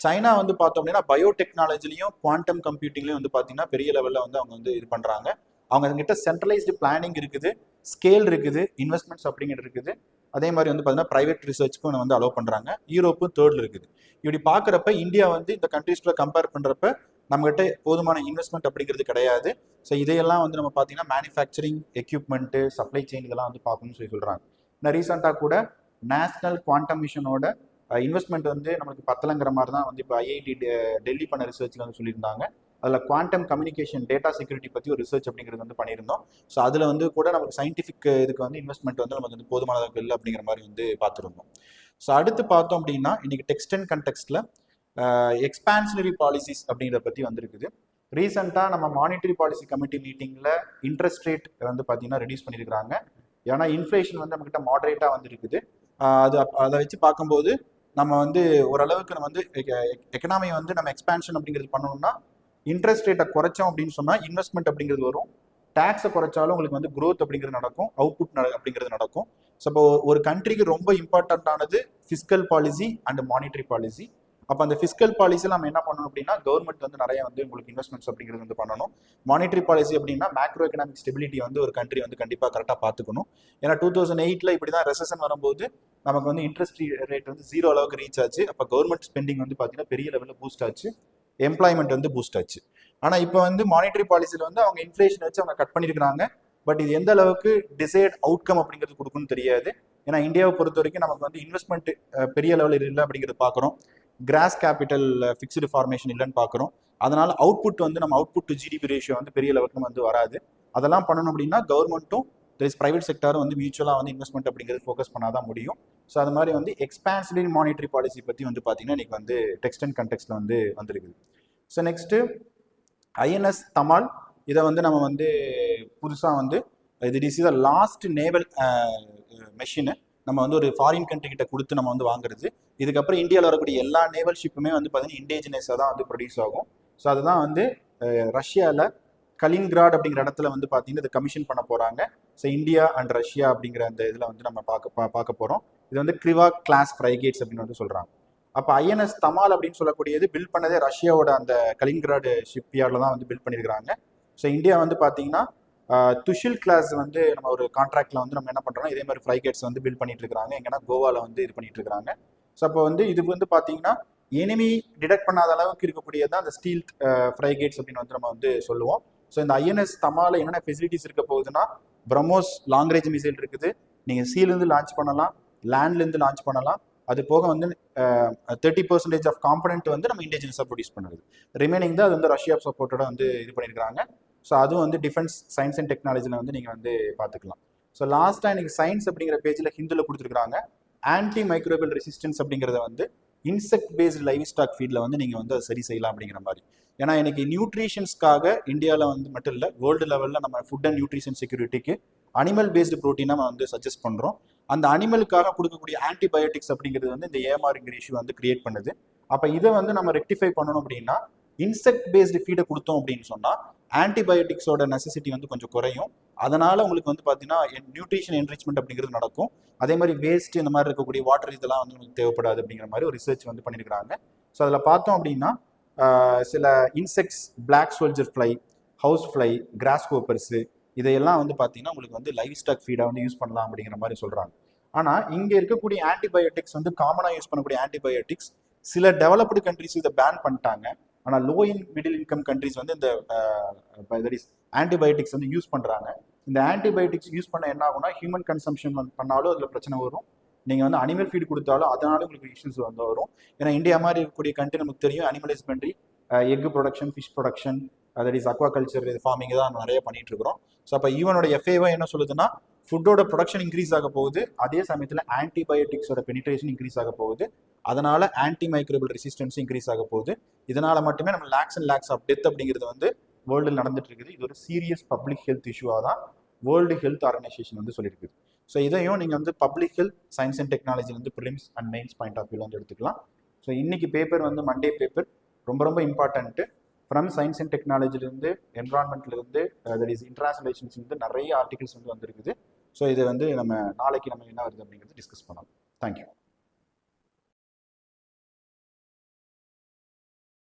சைனா வந்து பார்த்தோம் அப்படின்னா பயோடெக்னாலஜிலையும் குவாண்டம் கம்ப்யூட்டிங்லையும் வந்து பார்த்தீங்கன்னா பெரிய லெவலில் வந்து அவங்க வந்து இது பண்ணுறாங்க. அவங்க கிட்ட சென்ட்ரலைஸ்டு பிளானிங் இருக்குது, ஸ்கேல் இருக்குது, இன்வெஸ்ட்மெண்ட்ஸ் அப்படிங்கிறது இருக்குது. அதே மாதிரி வந்து பார்த்தீங்கன்னா ப்ரைவேட் ரிசர்ச்சுக்கும் வந்து அலோவ் பண்ணுறாங்க. யூரோப்பும் 3rd இருக்குது. இப்படி பார்க்குறப்ப இந்தியா வந்து இந்த கண்ட்ரீஸ்ல கம்பேர் பண்ணுறப்ப நம்மகிட்ட போதுமான இன்வெஸ்ட்மெண்ட் அப்படிங்கிறது கிடையாது. ஸோ இதையெல்லாம் வந்து நம்ம பார்த்தீங்கன்னா மேனுஃபேக்சரிங் எக்யூப்மெண்ட்டு, சப்ளை செயின் இதெல்லாம் வந்து பார்க்கணும்னு சொல்லி சொல்கிறாங்க. நான் ரீசெண்டாக கூட நேஷனல் குவாண்டம் மிஷனோட இன்வெஸ்ட்மெண்ட் வந்து நம்மளுக்கு பத்தலைங்கிற மாதிரி தான் வந்து இப்போ ஐஐடி டெல்லி பண்ண ரிசர்ச்சில் வந்து சொல்லியிருந்தாங்க. அதில் குவாண்டம் கம்யூனிகேஷன் டேட்டா செக்யூரிட்டி பற்றி ஒரு ரிசர்ச் அப்படிங்கிறது வந்து பண்ணியிருந்தோம். ஸோ அதில் வந்து கூட நமக்கு சயின்டிஃபிக் இதுக்கு வந்து இன்வெஸ்ட்மெண்ட் வந்து நமக்கு வந்து போதுமானதாக இல்லை அப்படிங்கிற மாதிரி வந்து பார்த்துருந்தோம். ஸோ அடுத்து பார்த்தோம் அப்படின்னா இன்னைக்கு டெக்ஸ்ட் அண்ட் கண்டெக்ஸ்டில் எக்ஸ்பான்ஷனரி பாலிசிஸ் அப்படிங்கிறத பற்றி வந்திருக்குது. ரீசெண்டாக நம்ம மானிட்டரி பாலிசி கமிட்டி மீட்டிங்கில் இன்ட்ரெஸ்ட் ரேட் வந்து பார்த்தீங்கன்னா ரெடியூஸ் பண்ணியிருக்கிறாங்க. ஏன்னா இன்ஃப்ளேஷன் வந்து நம்மக்கிட்ட மாடரேட்டாக வந்து இருக்குது. அதை வச்சு பார்க்கும்போது நம்ம வந்து ஓரளவுக்கு நம்ம வந்து எக்கனாமி வந்து நம்ம எக்ஸ்பான்ஷன் அப்படிங்கிறது பண்ணணும்னா இன்ட்ரெஸ்ட் ரேட்டை குறைச்சோம் அப்படின்னு சொன்னால் இன்வெஸ்ட்மெண்ட் அப்படிங்கிறது வரும். டேக்ஸை குறைச்சாலும் உங்களுக்கு வந்து growth அப்படிங்கிறது நடக்கும், அவுட்புட் அப்படிங்கிறது நடக்கும். ஸோ இப்போ ஒரு கண்ட்ரிக்கு ரொம்ப இம்பார்ட்டன்டானது fiscal policy and monetary policy. அப்போ அந்த ஃபிஸ்கல் பாலிசியில் நம்ம என்ன பண்ணணும் அப்படின்னா கவர்மெண்ட் வந்து நிறைய வந்து உங்களுக்கு இன்வெஸ்ட்மெண்ட்ஸ் அப்படிங்கிறது வந்து பண்ணணும். மானிட்டரி பாலிசி அப்படின்னா மேக்ரோ எக்கனாமிக் ஸ்டெபிலிட்டி வந்து ஒரு கண்ட்ரி வந்து கண்டிப்பாக கரெக்டாக பார்த்துக்கணும். ஏன்னா 2008 இப்படி தான் ரெசன் வரும்போது நமக்கு வந்து இன்ட்ரெஸ்ட் ரேட் வந்து 0 அளவுக்கு ரீச் ஆச்சு. அப்போ கவர்மெண்ட் ஸ்பெண்டிங் வந்து பார்த்தீங்கன்னா பெரிய லெவலில் பூஸ்ட் ஆச்சு, எம்ப்ளாய்மெண்ட் வந்து பூஸ்ட் ஆச்சு. ஆனால் இப்போ வந்து மானிட்டரி பாலிசியில் வந்து அவங்க இன்ஃப்ளேஷன் வச்சு அவங்க கட் பண்ணியிருக்காங்க. பட் இது எந்த அளவுக்கு டிசைட் அவுட்கம் அப்படிங்கிறது கொடுக்குன்னு தெரியாது. ஏன்னா இந்தியாவை பொறுத்த வரைக்கும் நமக்கு வந்து இன்வெஸ்ட்மெண்ட் பெரிய லெவலில் இல்லை அப்படிங்கிறது பார்க்குறோம். கிராஸ் கேபிட்டல் ஃபிக்ஸ்டு ஃபார்மேஷன் இல்லைன்னு பார்க்குறோம். அதனால அவுட்புட் வந்து நம்ம அவுட்புட் டு ஜிடிபி ரேஷியோ வந்து பெரிய லெவலுக்கு வந்து வராது. அதெல்லாம் பண்ணணும் அப்படின்னா கவர்மெண்ட்டும் பிரைவேட் செக்டரும் வந்து மியூச்சுவலாக வந்து இன்வெஸ்ட்மெண்ட் அப்படிங்கிறது ஃபோக்கஸ் பண்ணாதான் முடியும். ஸோ அது மாதிரி வந்து எக்ஸ்பான்சிவ் மானிட்டரி பாலிசி பற்றி வந்து பார்த்தீங்கன்னா இன்னைக்கு வந்து டெக்ஸ்ட் அண்ட் கண்டெக்ஸ்ட்ல வந்து வந்திருக்குது. ஸோ நெக்ஸ்ட்டு ஐஎன்எஸ் தமால், இதை வந்து நம்ம வந்து புதுசாக வந்து இது is the last naval machine நம்ம வந்து ஒரு ஃபாரின் கண்ட்ரி கிட்ட கொடுத்து நம்ம வந்து வாங்குறது. இதுக்கப்புறம் இந்தியாவில் வரக்கூடிய எல்லா நேவல் ஷிப்புமே வந்து பார்த்தீங்கன்னா இண்டிஜினஸாக தான் வந்து ப்ரொடியூஸ் ஆகும். ஸோ அதுதான் வந்து ரஷ்யாவில் கலின்கிராட் அப்படிங்கிற இடத்துல வந்து பார்த்தீங்கன்னா இதை கமிஷன் பண்ண போகிறாங்க. ஸோ இந்தியா அண்ட் ரஷ்யா அப்படிங்கிற அந்த இதில் வந்து நம்ம பார்க்க போகிறோம். இது வந்து கிரிவா கிளாஸ் ஃப்ரைகேட்ஸ் அப்படின்னு வந்து சொல்கிறாங்க. அப்போ ஐஎன்எஸ் தமால் அப்படின்னு சொல்லக்கூடியது பில்ட் பண்ணதே ரஷ்யாவோட அந்த கலின்கிராடு ஷிப்யார்டில் தான் வந்து பில்ட் பண்ணியிருக்காங்க. ஸோ இந்தியா வந்து பார்த்தீங்கன்னா துஷில் கிளாஸ் வந்து நம்ம ஒரு கான்ட்ராக்ட்ல வந்து நம்ம என்ன பண்ணுறோம்னா இதே மாதிரி ஃப்ரைகேட்ஸ் வந்து பில்ட் பண்ணிட்டு இருக்காங்க. எங்கன்னா கோவாவில் வந்து இது பண்ணிட்டு இருக்காங்க. ஸோ அப்போ வந்து இது வந்து பார்த்தீங்கன்னா எனிமி டிடெக்ட் பண்ணாத அளவுக்கு இருக்கக்கூடியதான் அந்த ஸ்டீல் ஃப்ரைகேட்ஸ் அப்படின்னு வந்து நம்ம வந்து சொல்லுவோம். ஸோ இந்த ஐஎன்எஸ் தமால என்னென்ன ஃபெசிலிட்டிஸ் இருக்க போகுதுன்னா பிரம்மோஸ் லாங் ரேஞ்ச் மிசைல் இருக்குது, நீங்கள் சீலேருந்து லான்ச் பண்ணலாம், லேண்ட்லேருந்து லான்ச் பண்ணலாம். அது போக வந்து 30% ஆஃப் காம்பனண்ட் வந்து நம்ம இண்டிஜினஸாக ப்ரொடியூஸ் பண்ணுறது, ரிமைனிங் தான் அது வந்து ரஷ்யா சப்போர்ட்டோட வந்து இது பண்ணியிருக்காங்க. ஸோ அதுவும் வந்து டிஃபென்ஸ் சயின்ஸ் அண்ட் டெக்னாலஜியில் வந்து நீங்கள் வந்து பார்த்துக்கலாம். ஸோ லாஸ்ட்டாக எனக்கு சயின்ஸ் அப்படிங்கிற பேஜில் ஹிந்துவில் கொடுத்துருக்காங்க. ஆன்டி மைக்ரோபியல் ரெசிஸ்டன்ஸ் அப்படிங்கிறத வந்து இன்செக்ட் பேஸ்ட் லைவ் ஸ்டாக் ஃபீல்டில் வந்து நீங்கள் வந்து அதை சரி செய்யலாம் அப்படிங்கிற மாதிரி. ஏன்னா இன்னைக்கு நியூட்ரிஷன்ஸ்க்காக இந்தியாவில் வந்து மட்டும் இல்லை வேர்ல்டு லெவலில் நம்ம ஃபுட் அண்ட் நியூட்ரிஷன் செக்யூரிட்டிக்கு அனிமல் பேஸ்டு ப்ரோட்டீனை நம்ம வந்து சஜஸ்ட் பண்ணுறோம். அந்த அனிமலுக்காக கொடுக்கக்கூடிய ஆன்டிபயோட்டிக்ஸ் அப்படிங்கிறது வந்து இந்த ஏஎம்ஆர்ங்கிற இஷ்யூ வந்து கிரியேட் பண்ணுது. அப்போ இதை வந்து நம்ம ரெக்டிஃபை பண்ணணும் அப்படின்னா இன்செக்ட் பேஸ்டு ஃபீடை கொடுத்தோம் அப்படின்னு சொன்னால் ஆன்டிபயோட்டிக்ஸோட நெசசிட்டி வந்து கொஞ்சம் குறையும். அதனால உங்களுக்கு வந்து பார்த்தீங்கன்னா நியூட்ரிஷன் என்ரிச்மெண்ட் அப்படிங்கிறது நடக்கும். அதே மாதிரி வேஸ்ட் இந்த மாதிரி இருக்கக்கூடிய வாட்டர் இதெல்லாம் வந்து உங்களுக்கு தேவைப்படாது அப்படிங்கிற மாதிரி ஒரு ரிசர்ச் வந்து பண்ணியிருக்காங்க. ஸோ அதில் பார்த்தோம் அப்படின்னா சில insects, black soldier fly, house fly, grasshoppers இதையெல்லாம் வந்து பார்த்தீங்கன்னா உங்களுக்கு வந்து லைவ் ஸ்டாக் ஃபீடாக வந்து யூஸ் பண்ணலாம் அப்படிங்கிற மாதிரி சொல்கிறாங்க. ஆனால் இங்கே இருக்கக்கூடிய ஆன்டிபயோட்டிக்ஸ் வந்து காமனாக யூஸ் பண்ணக்கூடிய ஆன்டிபயோட்டிக்ஸ் சில டெவலப்டு கண்ட்ரிஸ் இதை பேன் பண்ணிட்டாங்க. ஆனால் லோ மிடில் இன்கம் கண்ட்ரிஸ் வந்து இந்த ஆன்டிபயோட்டிக்ஸ் வந்து யூஸ் பண்ணுறாங்க. இந்த ஆன்டிபயோட்டிக்ஸ் யூஸ் பண்ண என்ன ஆகும்னா ஹியூமன் கன்சம்ஷன் பண்ணாலும் அதில் பிரச்சனை வரும். நீங்கள் வந்து அனிமல் ஃபீட் கொடுத்தாலும் அதனால உங்களுக்கு இஷ்யூஸ் வந்து வரும். ஏன்னா இந்தியா மாதிரி இருக்கக்கூடிய கண்ட்ரி நமக்கு தெரியும் animal husbandry, egg production, fish production, that is aqua culture, farming தான் நிறைய பண்ணிட்டு இருக்கிறோம். ஸோ அப்போ ஈவனோட எஃப்ஏஓ என்ன சொல்லுதுன்னா ஃபுட்டோட ப்ரொடக்ஷன் இன்க்ரீஸ் ஆக போகுது, அதே சமயத்தில் ஆன்டிபயோட்டிக்ஸோட பெனிட்ரேஷன் இன்க்ரீஸ் ஆக போகுது, அதனால ஆன்டி மைக்ரோபியல் ரெசிஸ்டன்ஸ் இன்க்ரீஸ் ஆக போகுது. இதனால மட்டுமே நம்ம lakes and lakes of death அப்படிங்கிறது வந்து வேர்ல்டு நடந்துட்டு இருக்குது. இது ஒரு சீரியஸ் பப்ளிக் ஹெல்த் இஷ்யூவாக தான் வேர்ல்டு ஹெல்த் ஆர்கனைசேஷன் வந்து சொல்லியிருக்குது. ஸோ இதையும் நீங்கள் வந்து public health science and technology வந்து prelims and mains point of வியூவில் வந்து எடுத்துக்கலாம். ஸோ இன்னைக்கு பேப்பர் வந்து மண்டே பேப்பர் ரொம்ப ரொம்ப இம்பார்ட்டன்ட்டு. ஃப்ரம் சயின்ஸ் அண்ட் டெக்னாலஜிலேருந்து, என்வரான்மெண்ட்லேருந்து, தட் இஸ் இன்டர்நேஷனல் ரிலேஷன்ஸ்லேருந்து நிறைய ஆர்டிகல்ஸ் வந்து வந்துருக்குது. ஸோ இதை வந்து நம்ம நாளைக்கு நம்ம என்ன வருது அப்படிங்கிறது டிஸ்கஸ் பண்ணலாம். தேங்க்யூ.